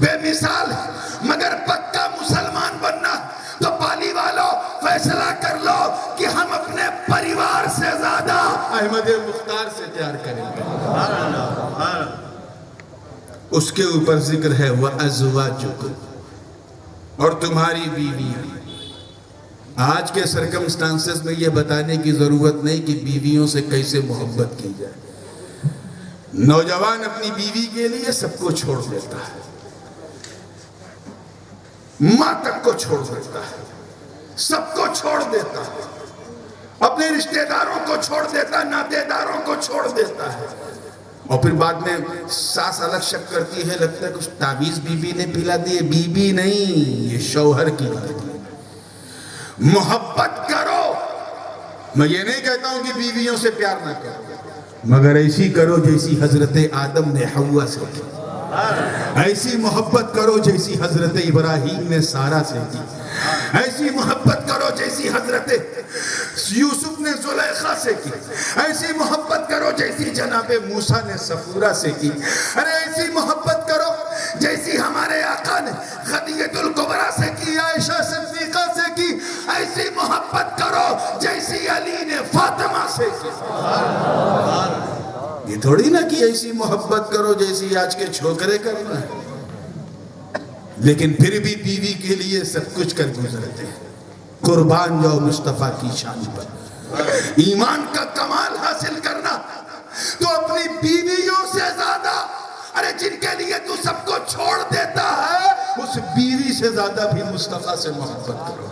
بے مثال ہے۔ مگر پکا مسلمان بننا تو پالی والوں فیصلہ کر لو کہ ہم اپنے پریوار سے زیادہ احمد مختار سے پیار کریں گے۔ اس کے اوپر ذکر ہے وَأَزْوَاجُكُمْ، اور تمہاری بیویاں۔ آج کے سرکمسٹانسز میں یہ بتانے کی ضرورت نہیں کہ بیویوں سے کیسے محبت کی جائے۔ نوجوان اپنی بیوی کے لیے سب کو چھوڑ دیتا ہے، ماں تک کو چھوڑ دیتا ہے، سب کو چھوڑ دیتا ہے، اپنے رشتہ داروں کو چھوڑ دیتا ہے، ناتے داروں کو چھوڑ دیتا ہے، اور پھر بعد میں ساس الگ شک کرتی ہے، لگتا ہے کچھ تعویذ بی بی نے پلا دیے۔ بی بی نہیں، یہ شوہر کی غلطی ہے۔ محبت کرو، میں یہ نہیں کہتا ہوں کہ بیویوں سے پیار نہ کرو، مگر ایسی کرو جیسی حضرت آدم نے حوا سے کی، ایسی محبت کرو جیسی حضرت ابراہیم نے سارہ سے کی، ایسی محبت کرو جیسی حضرت یوسف نے زلیخا سے کی، ایسی محبت کرو جیسی جناب موسیٰ نے صفورہ سے کی، ارے ایسی محبت کرو جیسی ہمارے آقا نے خدیجہ الکبریٰ سے کی، عائشہ صدیقہ سے کی، ایسی محبت کرو جیسی علی نے فاطمہ سے کی۔ یہ تھوڑی نہ کہ ایسی محبت کرو جیسی آج کے چھوکرے کرنا ہے، لیکن پھر بھی بیوی کے لیے سب کچھ کر گزرتے ہیں۔ قربان جاؤ مصطفیٰ کی شان پر۔ ایمان کا کمال حاصل کرنا تو اپنی بیویوں سے زیادہ، ارے جن کے لیے تو سب کو چھوڑ دیتا ہے، اس بیوی سے زیادہ بھی مصطفیٰ سے محبت کرو۔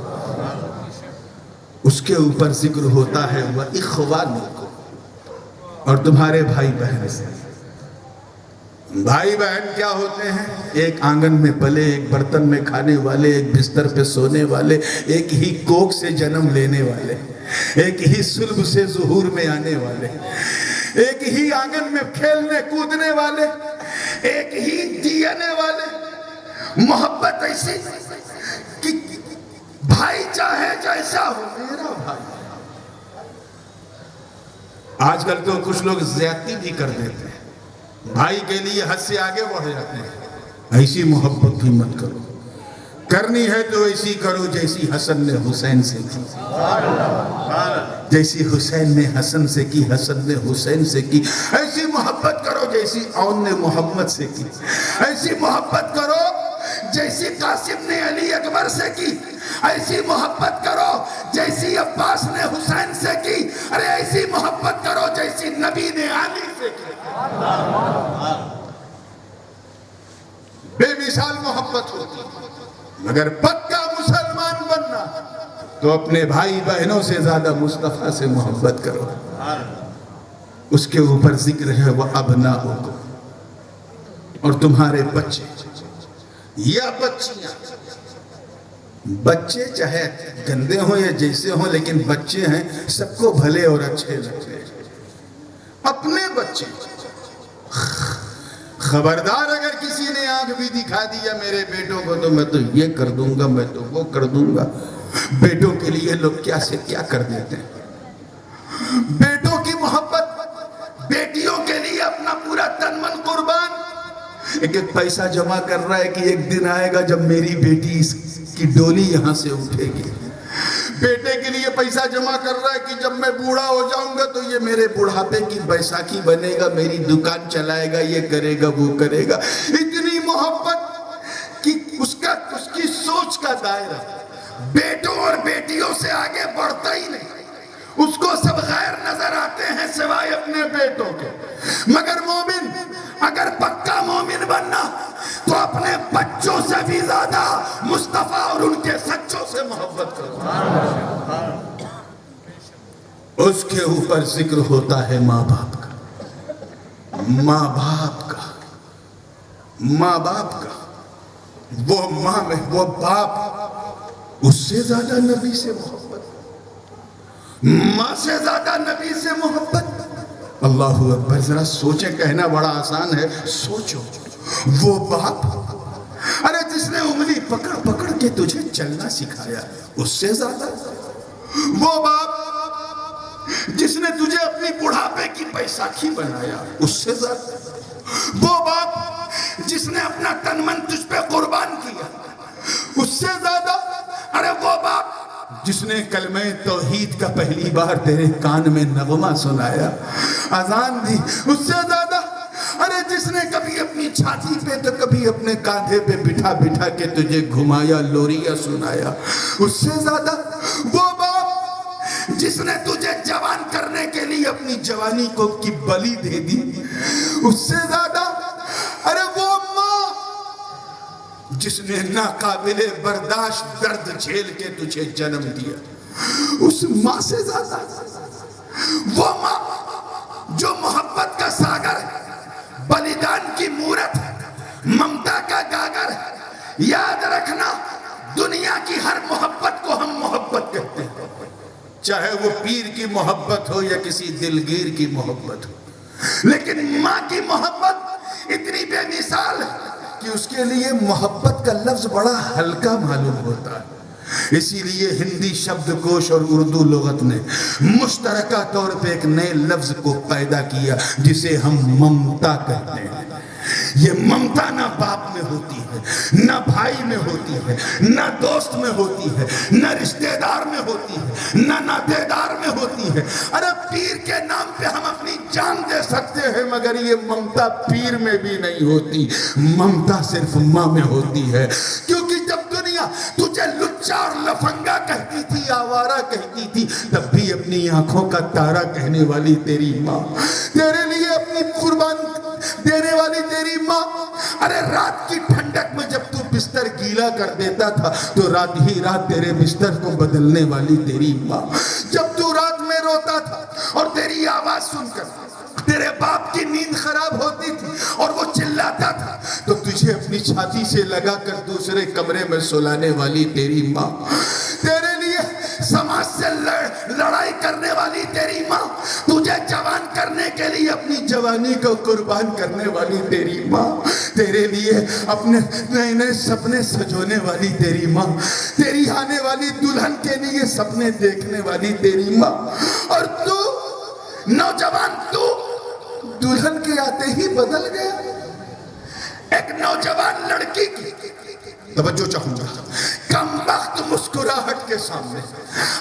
اس کے اوپر ذکر ہوتا ہے وَإِخْوَانِكُمْ، اور تمہارے بھائی بہن سے۔ بھائی بہن کیا ہوتے ہیں؟ ایک آنگن میں پلے، ایک برتن میں کھانے والے، ایک بستر پہ سونے والے، ایک ہی کوکھ سے جنم لینے والے، ایک ہی صلب سے ظہور میں آنے والے، ایک ہی آنگن میں کھیلنے کودنے والے، ایک ہی جینے والے۔ محبت ایسی کہ بھائی چاہے جیسا ہو، میرا بھائی۔ آج کل تو کچھ لوگ زیادتی بھی کر دیتے ہیں، بھائی کے لیے حد سے آگے بڑھ جاتے ہیں۔ ایسی محبت ہی مت کرو، کرنی ہے تو ایسی کرو جیسی حسن نے حسین سے کی، جیسی حسین نے حسن سے کی، حسن نے حسین سے کی۔ ایسی محبت کرو جیسی عون نے محمد سے کی، ایسی محبت کرو جیسی قاسم نے علی اکبر سے کی، ایسی محبت کرو جیسی عباس نے حسین سے کی، ارے ایسی محبت کرو جیسی نبی نے علی سے کی۔ بے مثال محبت ہوتی، مگر پکا مسلمان بننا تو اپنے بھائی بہنوں سے زیادہ مصطفیٰ سے محبت کرو۔ اس کے اوپر ذکر ہے وَأَبْنَاؤُكُمْ، اور تمہارے بچے یا بچیاں، بچے چاہے گندے ہوں یا جیسے ہوں لیکن بچے ہیں، سب کو بھلے اور اچھے لگتے ہیں۔ اپنے بچے، خبردار اگر کسی نے آنکھ بھی دکھا دیا میرے بیٹوں کو تو میں تو یہ کر دوں گا، میں تو وہ کر دوں گا۔ بیٹوں کے لیے لوگ کیا سے کیا کر دیتے ہیں، بیٹوں کی محبت، بیٹیوں کے لیے اپنا پورا تن من قربان۔ ایک ایک پیسہ جمع کر رہا ہے کہ ایک دن آئے گا جب میری بیٹی اس کی ڈولی یہاں سے اٹھے گی۔ بیٹے کے لیے پیسہ جمع کر رہا ہے کہ جب میں بوڑھا ہو جاؤں گا تو یہ میرے بڑھاپے کی بیساکھی بنے گا، میری دکان چلائے گا، یہ کرے گا، وہ کرے گا۔ اتنی محبت کہ اس کی سوچ کا دائرہ بیٹوں اور بیٹیوں سے آگے بڑھتا ہی نہیں۔ اس کو سب غیر نظر آتے ہیں سوائے اپنے بیٹوں کے۔ مگر مومن اگر پکا مومن بننا تو اپنے بچوں سے بھی زیادہ مصطفیٰ اور ان کے سچوں سے محبت کرو۔ اس کے اوپر ذکر ہوتا ہے ماں باپ کا، ماں باپ کا، ماں باپ کا۔ وہ ماں میں وہ باپ، اس سے زیادہ نبی سے محبت، ماں سے زیادہ نبی سے محبت۔ اللہ اکبر، ذرا سوچیں، کہنا بڑا آسان ہے، سوچو۔ وہ باپ، ارے جس نے انگلی پکڑ پکڑ کے تجھے چلنا سکھایا، اس سے زیادہ۔ وہ باپ جس نے تجھے اپنی بڑھاپے کی بیساکھی بنایا، اس سے زیادہ۔ وہ باپ جس نے اپنا تن من تجھ پہ قربان کیا، اس سے زیادہ۔ ارے وہ باپ جس نے کلمہ توحید کا پہلی بار تیرے کان میں نغمہ سنایا، اذان دی، اس سے زیادہ۔ ارے جس نے کبھی اپنی چھاتی پہ تو کبھی اپنے کاندھے پہ بٹھا بٹھا کے تجھے گھمایا، لوریاں سنایا، اس سے زیادہ۔ وہ باپ جس نے تجھے جوان کرنے کے لیے اپنی جوانی کو کی بلی دے دی، اس سے زیادہ۔ ارے وہ ماں جس نے ناقابل برداشت درد جھیل کے تجھے جنم دیا، اس ماں سے زیادہ۔ وہ ماں جو محبت کا ساگر ہے، بلیدان کی مورت ہے، ممتا کا گاگر ہے۔ یاد رکھنا، دنیا کی ہر محبت کو ہم محبت کہتے ہیں، چاہے وہ پیر کی محبت ہو یا کسی دلگیر کی محبت ہو، لیکن ماں کی محبت اتنی بے مثال ہے کہ اس کے لیے محبت کا لفظ بڑا ہلکا معلوم ہوتا ہے۔ اسی لیے ہندی شبد کوش اور اردو لغت نے مشترکہ طور پہ ایک نئے لفظ کو پیدا کیا جسے ہم ممتا کہتے ہیں۔ یہ ممتا نہ باپ میں ہوتی ہے، نہ بھائی میں ہوتی ہے، نہ دوست میں ہوتی ہے، نہ رشتہ دار میں ہوتی ہے، نہ ناطے دار میں ہوتی ہے۔ ارے پیر کے نام پہ ہم اپنی جان دے سکتے ہیں مگر یہ ممتا پیر میں بھی نہیں ہوتی، ممتا صرف ماں میں ہوتی ہے۔ کیونکہ جب دنیا تجھے لچا اور لفنگا کہتی تھی، آوارہ کہتی تھی، تب بھی اپنی آنکھوں کا تارا کہنے والی تیری ماں، تیرے لیے اپنی قربان دینے والی تیری ماں۔ ارے رات کی ٹھنڈک میں جب تو بستر گیلا کر دیتا تھا تو رات ہی رات تیرے بستر کو بدلنے والی تیری ماں۔ جب تو رات میں روتا تھا اور تیری آواز سن کر تیرے باپ کی نیند خراب ہوتی تھی اور وہ چلا چھاتی سے لگا کر دوسرے کمرے میں سلانے والی تیری ماں، تیرے لیے سماج سے لڑائی کرنے والی تیری ماں، تجھے جوان کرنے کے لیے اپنی جوانی کو قربان کرنے والی تیری ماں، تیرے لیے اپنے نئے نئے سپنے سجونے والی تیری ماں، تیری آنے والی دلہن کے لیے سپنے دیکھنے والی تیری ماں، اور تو نوجوان تو دلہن کے آتے ہی بدل گیا۔ ایک نوجوان لڑکی کی توجہ چاہوں گا، کم وقت مسکراہٹ کے سامنے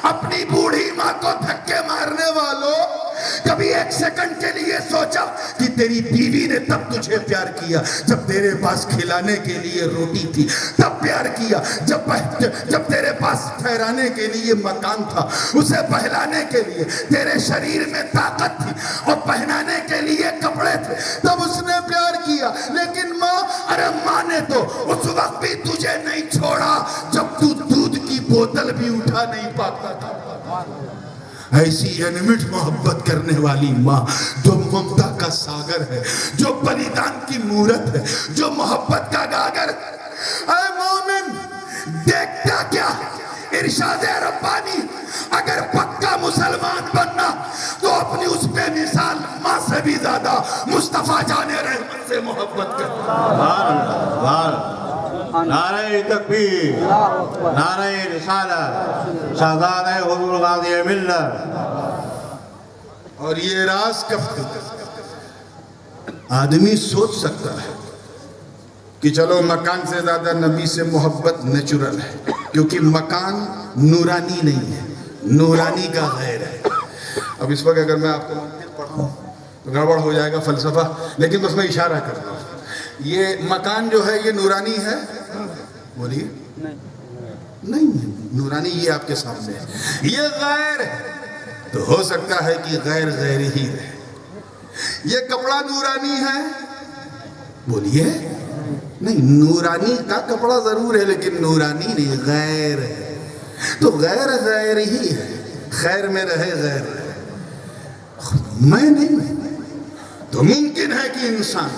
اپنی بوڑھی ماں کو دھکے مارنے والوں، کبھی ایک سیکنڈ کے لیے سوچا کہ تیری بیوی نے تب تجھے پیار کیا جب تیرے پاس کھلانے کے لیے روٹی تھی، تب پیار کیا جب تیرے پاس ٹھہرانے کے لیے مکان تھا، اسے پہلانے کے لیے تیرے شریر میں طاقت تھی اور پہنانے کے لیے کپڑے تھے، تب اس نے پیار کیا۔ لیکن ماں، ارے ماں نے تو اس وقت بھی تجھے نہیں چھوڑا جب تو دودھ کی بوتل بھی اٹھا نہیں پاتا تھا۔ ایسی انمٹ محبت کرنے والی ماں جو ممتا کا ساگر ہے، جو بلیدان کی مورت ہے، جو محبت کا گاگر ہے۔ اے مومن، دیکھتا کیا؟ ارشاد ربانی، اگر پکا مسلمان بننا تو اپنی اس بے مثال ماں سے بھی زیادہ مصطفیٰ جان رحمت سے محبت کر۔ نعرہ تکبیر، نعرہ رسالت، شہزادہ حضور غازی ملت۔ اور یہ راز کب تک آدمی سوچ سکتا ہے کہ چلو مکان سے زیادہ نبی سے محبت نیچرل ہے، کیونکہ مکان نورانی نہیں ہے، نورانی کا غیر ہے۔ اب اس وقت اگر میں آپ کو منطق پڑھاؤں تو گڑبڑ ہو جائے گا، فلسفہ، لیکن بس میں اشارہ کرتا ہوں۔ یہ مکان جو ہے یہ نورانی ہے، بولیے نہیں ہے نورانی، یہ آپ کے سامنے ہے، یہ غیر ہے، تو ہو سکتا ہے کہ غیر غیر ہی رہے۔ یہ کپڑا نورانی ہے، بولیے نہیں، نورانی کا کپڑا ضرور ہے لیکن نورانی نہیں، غیر ہے، تو غیر غیر ہی ہے، خیر میں رہے غیر رہے، میں نہیں۔ تو ممکن ہے کہ انسان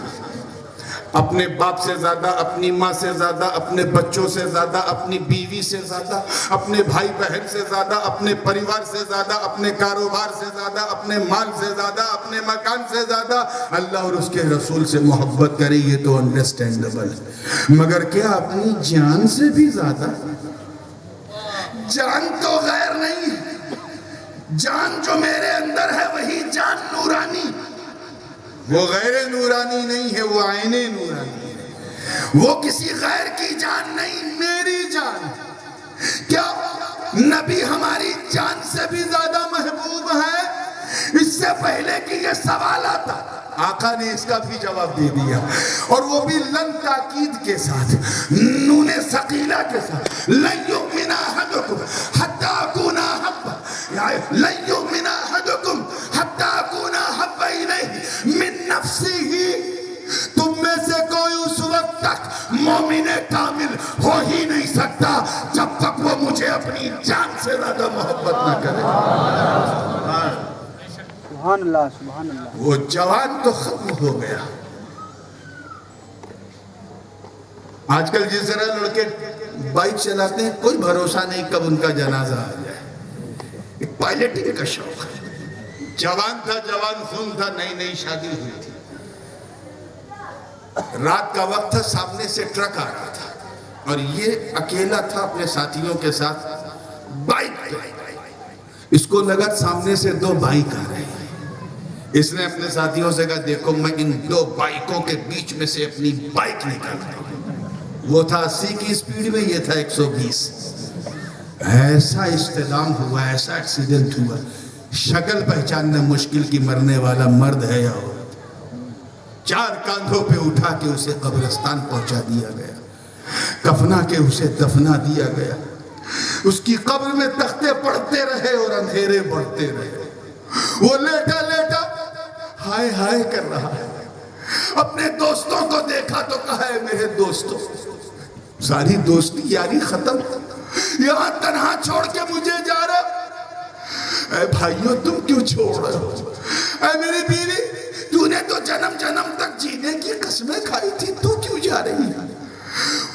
اپنے باپ سے زیادہ، اپنی ماں سے زیادہ، اپنے بچوں سے زیادہ، اپنی بیوی سے زیادہ، اپنے بھائی بہن سے زیادہ، اپنے پریوار سے زیادہ، اپنے کاروبار سے زیادہ، اپنے مال سے زیادہ، اپنے مکان سے زیادہ اللہ اور اس کے رسول سے محبت کرے، یہ تو انڈرسٹینڈیبل ہے، مگر کیا اپنی جان سے بھی زیادہ؟ جان تو غیر نہیں ہے، جان جو میرے اندر ہے وہی جان نورانی، وہ غیر نورانی نہیں ہے، وہ عین نورانی ہے، وہ کسی غیر کی جان نہیں، میری جان۔ کیا نبی ہماری جان سے بھی زیادہ محبوب ہے؟ اس سے پہلے کہ یہ سوال آتا آقا نے اس کا بھی جواب دے دیا، اور وہ بھی لن تاکید کے ساتھ، نون ثقیلہ کے ساتھ، لن یؤمن احدکم حتی اکون احب، لن یؤمن احدکم حتی اکون احب الیہ من نفسہ، تم میں سے کوئی اس وقت تک مومن کامل ہو ہی نہیں سکتا جب تک وہ مجھے اپنی جان سے زیادہ محبت نہ کرے۔ سبحان اللہ، سبحان اللہ۔ وہ جوان تو ختم ہو گیا۔ آج کل جس طرح لڑکے بائک چلاتے ہیں کوئی بھروسہ نہیں کب ان کا جنازہ آ جائے، ایک پائلٹنگ کا شوق ہے، جوان تھا، جوان خون تھا، نئی نئی شادی ہوئی تھی، رات کا وقت تھا، سامنے سے ٹرک آ رہا تھا اور یہ اکیلا تھا اپنے ساتھیوں کے ساتھ بائک پہ، اس کو لگا سامنے سے دو بائک آ رہے ہیں، اس نے اپنے ساتھیوں سے کہا دیکھو میں ان دو بائکوں کے بیچ میں سے اپنی بائک نکالتا ہوں، وہ تھا 80 کی سپیڈ میں، یہ تھا 120، ایسا اصطدام ہوا، ایسا ایکسیڈنٹ ہوا، شکل پہچاننا مشکل کی مرنے والا مرد ہے یا عورت، 4 کاندھوں پہ اٹھا کے اسے قبرستان پہنچا دیا گیا، کفنا کے اسے دفنا دیا گیا، اس کی قبر میں تختے پڑتے رہے اور اندھیرے بڑھتے رہے، وہ لیٹا لیٹا ہائے ہائے کر رہا ہے، اپنے دوستوں کو دیکھا تو کہا ہے میرے دوستوں، ساری دوستی یاری ختم، یہاں تنہا چھوڑ کے مجھے جا رہا، اے بھائیو تم کیوں چھوڑ رہے ہو؟ اے میری بیوی، تو نے تو جنم جنم تک جینے کی قسمیں کھائی تھی، تو کیوں جا رہی ہے؟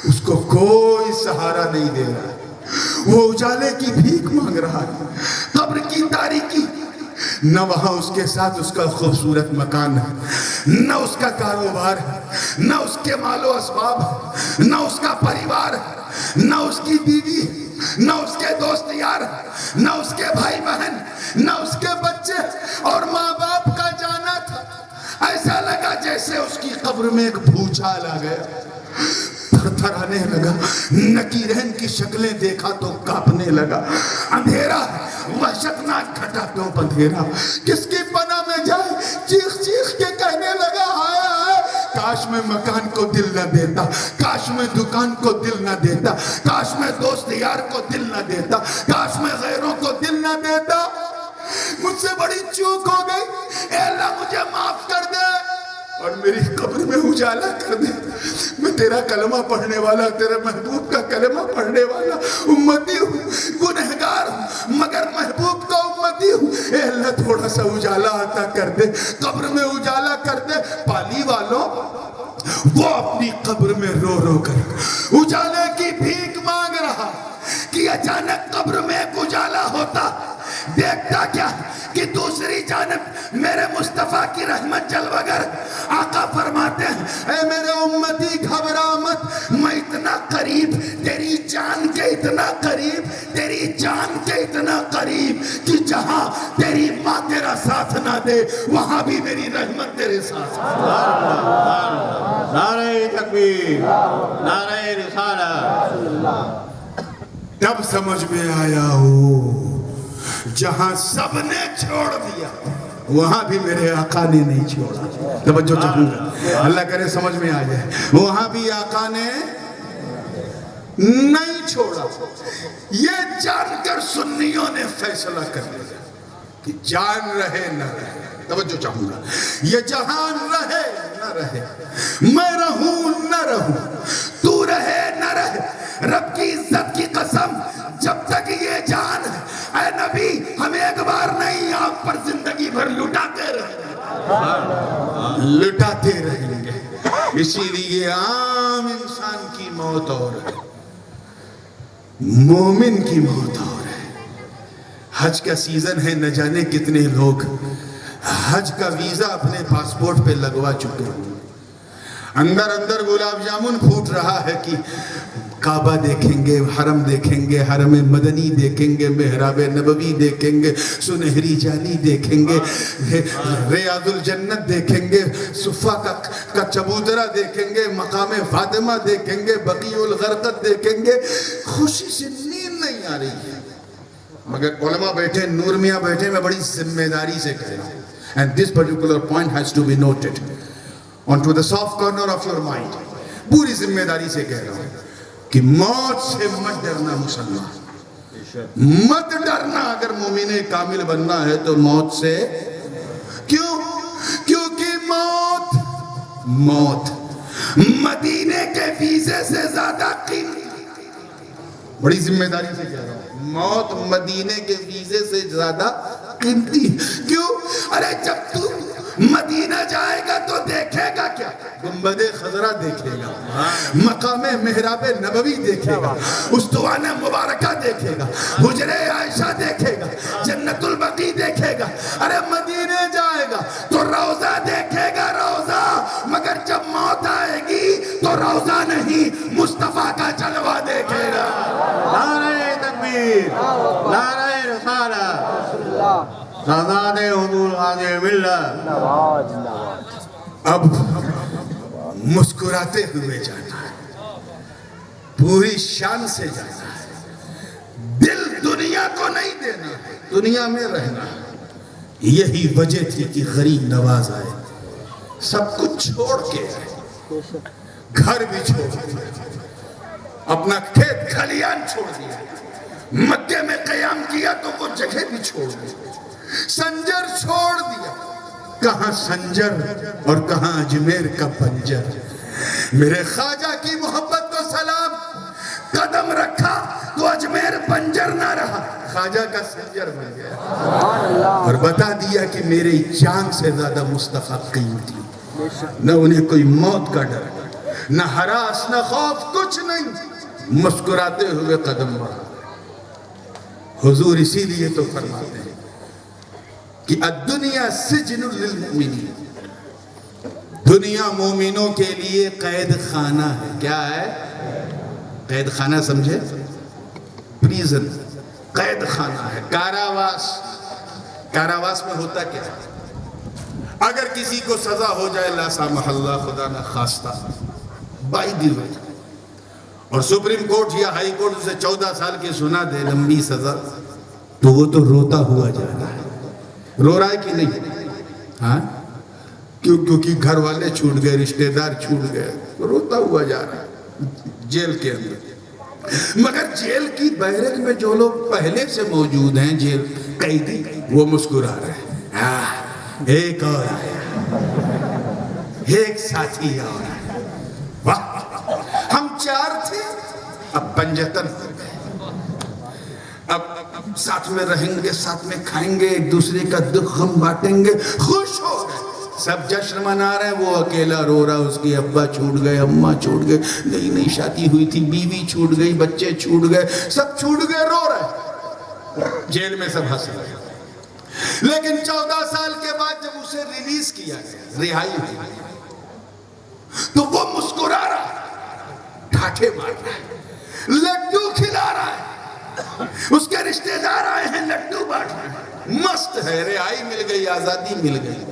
اس کو کوئی سہارا نہیں دے رہا، وہ اجالے کی بھیک مانگ رہا ہے، قبر کی تاریکی، نہ وہاں اس کے ساتھ اس کا خوبصورت مکان ہے، نہ اس کا کاروبار ہے، نہ اس کے مال و اسباب ہے، نہ اس کا پریوار ہے، نہ اس کی بیوی، نہ اس کے دوست یار، نہ اس کے بھائی بہن، نہ اس کے بچے اور ماں باپ کا جانا تھا۔ ایسا لگا جیسے اس کی قبر میں ایک بھوچال آ گیا، تھر تھر آنے لگا، نکیرین کی شکلیں دیکھا تو کانپنے لگا، اندھیرا وحشتناک گھٹا ٹوپ اندھیرا، کس کی پناہ میں جائے، چیخ چیخ کے کہنے لگا ہائے ہائے، کاش میں مکان کو دل نہ دیتا، کاش میں دکان کو دل نہ دیتا، کاش میں دوست یار کو دل نہ دیتا، کاش میں غیروں کو دل نہ دیتا، مجھ سے بڑی چوک ہو گئی، اے اللہ مجھے معاف کر دے اور میری قبر میں اجالا کر دے، میں تیرا کلمہ پڑھنے والا، تیرے محبوب کا کلمہ پڑھنے والا امتی ہوں، گنہگار ہوں، مگر محبوب کا امتی ہوں، اے اللہ تھوڑا سا اجالا عطا کر دے، قبر میں اجالا کر دے۔ پالی والوں، وہ اپنی قبر میں رو رو کر اجالے کی بھیک مانگ رہا کہ اچانک قبر میں ایک اجالا ہوتا، دیکھتا کیا کہ دوسری جانب میرے مصطفیٰ کی رحمت جلوگر آقا فرماتے ہیں اے میرے امتی گھبرا مت، میں اتنا قریب، تیری جان کے اتنا قریب، تیری جان کے اتنا قریب کہ جہاں تیری ماں تیرا ساتھ نہ دے وہاں بھی میری رحمت تیرے ساتھ ہے۔ نعرہ تکبیر، نعرہ رسالہ۔ تب سمجھ میں آیا ہو جہاں سب نے چھوڑ دیا وہاں بھی میرے آقا نے نہیں چھوڑا۔ توجہ چاہوں گا، اللہ کرے سمجھ میں آ جائے، وہاں بھی آقا نے نہیں چھوڑا۔ یہ جان کر سنیوں نے فیصلہ کر لیا کہ جان رہے نہ رہے، توجہ چاہوں گا، یہ جہان رہے نہ رہے، میں رہوں نہ رہوں، تو رہے نہ رہے، رب کی عزت کی قسم جب تک یہ جان ہے اے نبی ہمیں ایک بار نہیں، آپ پر زندگی بھر لٹاتے رہیں گے، لٹاتے رہیں گے۔ اسی لیے عام انسان کی موت اور ہے، مومن کی موت اور ہے۔ حج کا سیزن ہے، نہ جانے کتنے لوگ حج کا ویزا اپنے پاسپورٹ پہ لگوا چکے ہیں، اندر اندر گلاب جامن پھوٹ رہا ہے کہ کعبہ دیکھیں گے، حرم دیکھیں گے، حرم مدنی دیکھیں گے، محراب نبوی دیکھیں گے، سنہری جالی دیکھیں گے، ریاض الجنت دیکھیں گے، صفہ کا چبوترہ دیکھیں گے، مقام فاطمہ دیکھیں گے، بقیع الغرقد دیکھیں گے، خوشی سے نیند نہیں آ رہی ہے۔ مگر علماء بیٹھے، نور میاں بیٹھے، میں بڑی ذمہ داری سے کہہ رہا ہوں، and this particular point has to be noted onto the soft corner of your mind، پوری ذمہ داری سے کہہ رہا ہوں کہ موت سے مت ڈرنا مسلمان، مت ڈرنا، اگر مومن کامل بننا ہے تو موت سے، کیوں؟ کیونکہ موت مدینے کے ویزے سے زیادہ قیمتی، بڑی ذمہ داری سے کہہ رہا ہوں، موت مدینے کے ویزے سے زیادہ قیمتی۔ کیوں؟ ارے جب تو مدینہ جائے گا تو دیکھے گا کیا؟ گنبد خضرا دیکھے گا، مقام محراب نبوی دیکھے گا، استوانہ مبارکہ دیکھے گا، حجرِ عائشہ دیکھے گا، جنت البقیع دیکھے گا۔ ارے مدینے جائے گا تو روضہ دیکھے گا، روضہ، مگر جب موت آئے گی تو روضہ نہیں مصطفیٰ کا جلوہ دیکھے گا۔ نعرہ تکبیر، نعرہ رسالہ، سادات حضور غازی ملت۔ اب مسکراتے ہوئے جانا ہے، پوری شان سے جانا ہے، دل دنیا کو نہیں دینا ہے، دنیا میں رہنا ہے۔ یہی وجہ تھی کہ غریب نواز آئے، سب کچھ چھوڑ کے آئے، گھر بھی چھوڑ دیا، اپنا کھیت کھلیان چھوڑ دیا، مکے میں قیام کیا تو وہ جگہ بھی چھوڑ دی، سنجر چھوڑ دیا، کہاں سنجر اور کہاں اجمیر کا پنجر، میرے خواجہ کی محبت کو سلام، قدم رکھا تو اجمیر پنجر نہ رہا، خواجہ کا سنجر بن گیا، اور بتا دیا کہ میری جان سے زیادہ مصطفیٰ قیمتی، نہ انہیں کوئی موت کا ڈر، نہ ہراس نہ خوف، کچھ نہیں، مسکراتے ہوئے قدم بڑھا۔ حضور اسی لیے تو فرماتے ہیں کہ الدنیا سجن للمؤمنین، دنیا مومنوں کے لیے قید خانہ ہے۔ کیا ہے؟ قید خانہ سمجھے؟ پریزن، قید خانہ ہے، کاراواس۔ کاراواس میں ہوتا کیا ہے؟ اگر کسی کو سزا ہو جائے لا سامح اللہ، خدا نہ خواستہ، بائی دی وے، اور سپریم کورٹ یا ہائی کورٹ اسے 14 سال کی سنا دے لمبی سزا، تو وہ تو روتا ہوا جا رہا ہے۔ رو رہا ہے کہ نہیں؟ ہاں، کیونکہ گھر والے چھوٹ گئے، رشتہ دار چھوٹ گئے، روتا ہوا جا رہا ہے جیل کے اندر۔ مگر جیل کی بیرک میں جو لوگ پہلے سے موجود ہیں، جیل قیدی، وہ مسکرا رہے ہیں۔ ایک اور آیا، ایک ساتھی اور آیا، واہ، ہم 4 تھے، اب 75 ہو گئے، اب ساتھ میں رہیں گے، ساتھ میں کھائیں گے، ایک دوسرے کا دکھ غم بانٹیں گے، خوش ہو گئے، سب جشن منا رہے ہیں۔ وہ اکیلا رو رہا، اس کی ابا چھوٹ گئے، اماں چھوٹ گئے، نئی نئی شادی ہوئی تھی، بیوی چھوٹ گئی، بچے چھوٹ گئے، سب چھوٹ گئے، رو رہے۔ جیل میں سب ہنس رہے۔ لیکن 14 سال کے بعد جب اسے ریلیز کیا گیا، رہائی ہوئی، تو وہ مسکرا رہا ہے، ٹھاٹھے مار رہا ہے، لڈو کھلا رہا ہے، اس کے رشتہ دار آئے ہیں، لڈو بانٹ رہے ہیں، مست ہے، رہائی مل گئی، آزادی مل گئی۔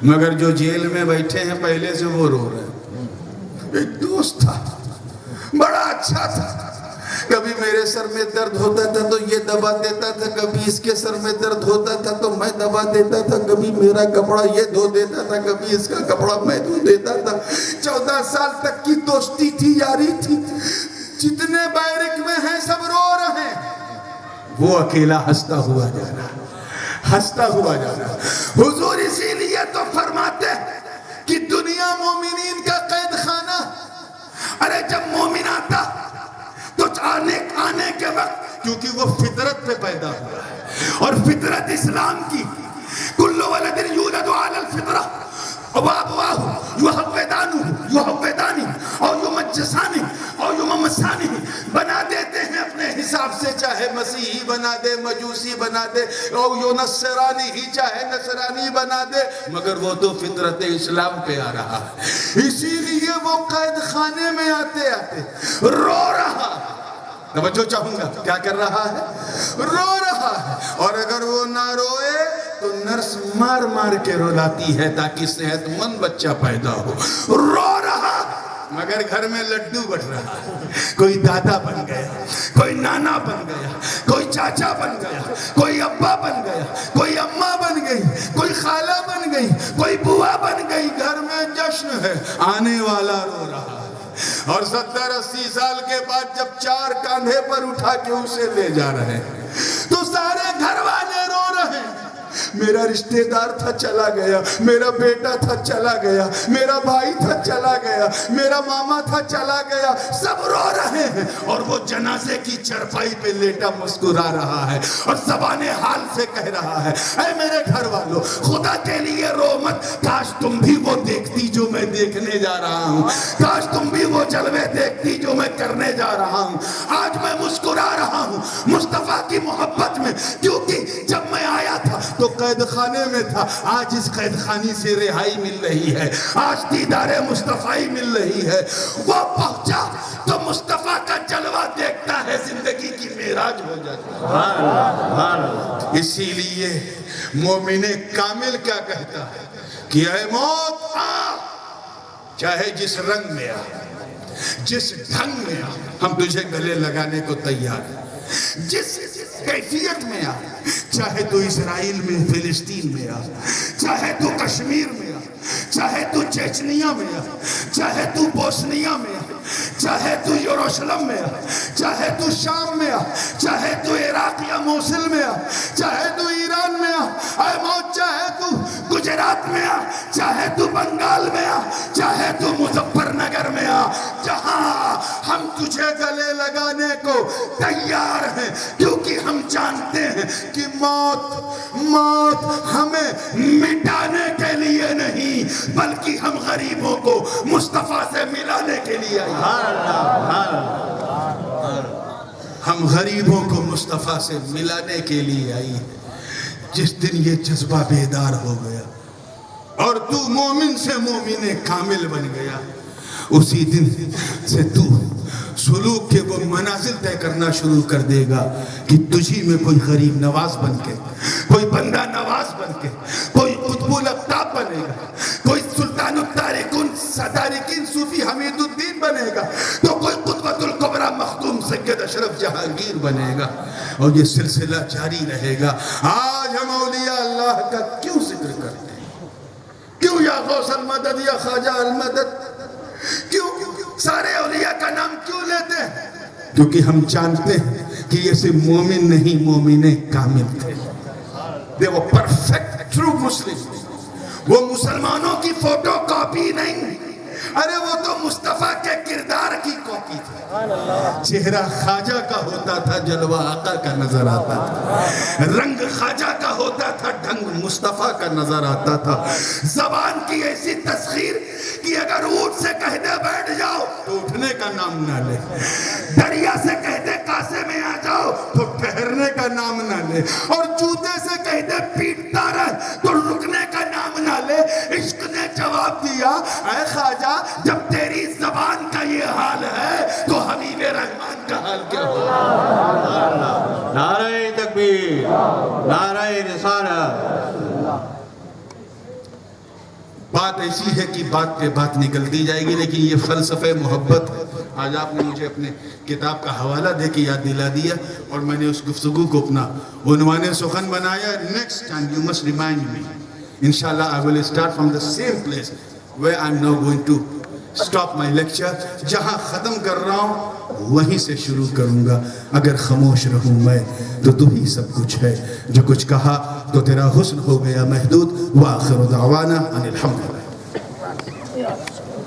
مگر جو جیل میں بیٹھے ہیں پہلے سے، وہ رو رہے ہیں۔ ایک دوست تھا، بڑا اچھا تھا، کبھی میرے سر میں درد ہوتا تھا تو یہ دبا دیتا تھا، کبھی اس کے سر میں درد ہوتا تھا تو میں دبا دیتا تھا، کبھی میرا کپڑا یہ دھو دیتا تھا، کبھی اس کا کپڑا میں دھو دیتا تھا۔ 14 سال تک کی دوستی تھی، یاری تھی، جتنے بیرک میں ہیں سب رو رہے ہیں، وہ اکیلا ہنستا ہوا جا رہا، ہنستا ہوا جا رہا۔ حضور اسی لیے تو فرماتے ہیں کہ دنیا مومنین کا قید خانہ۔ ارے جب مومن آتا تو آنے کے وقت، کیونکہ وہ فطرت پہ پیدا ہوا ہے، اور فطرت اسلام کی، کل ولد یولد علی الفطرہ، وابواہ یحودانی اور یمجسانی اور یممسانی، بنا دیتے ہیں اپنے حساب سے، چاہے مسیحی بنا دے، مجوسی بنا دے، اور نصرانی ہی چاہے نصرانی بنا دے، مگر وہ تو فطرت اسلام پہ آ رہا ہے۔ اسی لیے وہ قید خانے میں آتے آتے رو رہا ہے۔ توجہ چاہوں گا، کیا کر رہا ہے؟ رو رہا ہے۔ اور اگر وہ نہ روئے تو نرس مار مار کے رلاتی ہے تاکہ صحت مند بچہ پیدا ہو۔ رو رہا مگر گھر میں لڈو بٹ رہا ہے، کوئی دادا بن گیا، کوئی نانا بن گیا، کوئی چاچا بن گیا، کوئی ابا بن گیا، کوئی اماں بن گئی، کوئی خالہ بن گئی، کوئی بوا بن گئی، گھر میں جشن ہے، آنے والا رو رہا ہے۔ اور 70-80 سال کے بعد جب 4 کاندھے پر اٹھا کے اسے لے جا رہے ہیں تو سارے گھر والے رو رہے ہیں۔ میرا رشتہ دار تھا چلا گیا، میرا بیٹا تھا چلا گیا، میرا بھائی تھا چلا گیا، میرا ماما تھا چلا گیا، سب رو رہے ہیں۔ اور وہ جنازے کی چرپائی پہ لیٹا مسکرا رہا ہے اور زبان حال سے کہہ رہا ہے، اے میرے گھر والوں، خدا کے لیے رو مت، کاش تم بھی وہ دیکھتی جو میں دیکھنے جا رہا ہوں، کاش تم بھی وہ جلوے دیکھتی جو میں کرنے جا رہا ہوں۔ آج میں مسکرا رہا ہوں مصطفیٰ کی محبت میں، کیونکہ جب میں آیا تھا تو قید خانے میں تھا، آج اس قید خانی سے رہائی مل رہی ہے، آج دیدار مصطفی مل رہی ہے۔ وہ پہنچا تو مصطفیٰ کا جلوہ دیکھتا ہے، زندگی کی معراج ہو جاتی ہے۔ اسی لیے مومن کامل کیا کہتا ہے کہ اے موت آ، چاہے جس رنگ میں آ، جس ڈھنگ میں آ، ہم تجھے گلے لگانے کو تیار ہیں، جس کیفیت میں آ، چاہے تو اسرائیل میں، فلسطین میں آ، چاہے تو کشمیر میں آ، چاہے تو چیچنیا میں آ، چاہے تو بوسنیا میں آ، چاہے تو یروشلم میں آ، چاہے تو شام میں آ، چاہے تو عراق یا موصل میں آ، چاہے تو ایران میں آ، اے موت چاہے تو گجرات میں آ، چاہے تو بنگال میں آ، چاہے تو مظفر نگر میں آ، جہاں ہم تجھے گلے لگانے کو تیار ہیں، کیونکہ ہم جانتے ہیں کہ موت ہمیں مٹانے کے لیے نہیں، بلکہ ہم غریبوں کو مصطفیٰ سے ملانے کے لیے آئے ہم غریبوں کو مصطفیٰ سے ملانے کے لیے آئی جس دن یہ جذبہ بیدار ہو گیا اور تو مومن سے مومن کامل بن گیا اسی دن سے تو سلوک کے وہ منازل طے کرنا شروع کر دے گا کہ تجھی میں کوئی غریب نواز بن کے کوئی بندہ نواز بن کے کوئی قطب الاقطاب بنے گا کوئی سلطان التارکین صدارکین صوفی حمید الدین بنے گا تو کوئی قطبۃ الکبریٰ مخدوم سید اشرف جہانگیر بنے گا اور یہ سلسلہ جاری رہے گا آج ہم اولیاء اللہ کا کیوں ذکر کرتے ہیں کیوں یا غوث المدد یا خواجہ المدد کیوں سارے اولیاء کا نام کیوں لیتے ہیں کیونکہ ہم جانتے ہیں کہ یہ صرف مومن نہیں مومن کامل تھے they were perfect true Muslim وہ مسلمانوں کی فوٹو کاپی نہیں ارے وہ تو مصطفیٰ کے کردار کی کاپی تھی چہرہ خواجہ کا ہوتا تھا جلوہ آقا کا نظر آتا تھا رنگ خواجہ کا ہوتا تھا ڈھنگ مصطفیٰ کا نظر آتا تھا زبان کی ایسی تسخیر کہ اگر اونٹ سے کہہ دے بیٹھ جاؤ تو اٹھنے کا نام نہ لے دریا سے کہہ دے کاسے میں آ جاؤ تو ٹھہرنے کا نام نہ لے اور جوتے سے کہہ دے پیٹتا رہ تو رکنے کا نام نہ لے عشق نے جواب دیا اے خواجہ جب تیری زبان کا یہ حال ہے تو حبیب رحمان کا حال کیا ہوگا نعرہ تکبیر نعرہ رسالت بات ایسی ہے کہ بات پہ بات نکلتی جائے گی لیکن یہ فلسفہ محبت ہے آج آپ نے مجھے اپنے کتاب کا حوالہ دے کے یاد دلا دیا اور میں نے اس گفتگو کو اپنا عنوان سخن بنایا next time you must remind me انشاءاللہ I will start from the same place where I'm now going to stop my lecture جہاں ختم کر رہا ہوں وہیں سے شروع کروں گا اگر خاموش رہوں میں تو ہی سب کچھ ہے جو کچھ کہا تو تیرا حسن ہو گیا محدود وآخر دعوانا ان الحمد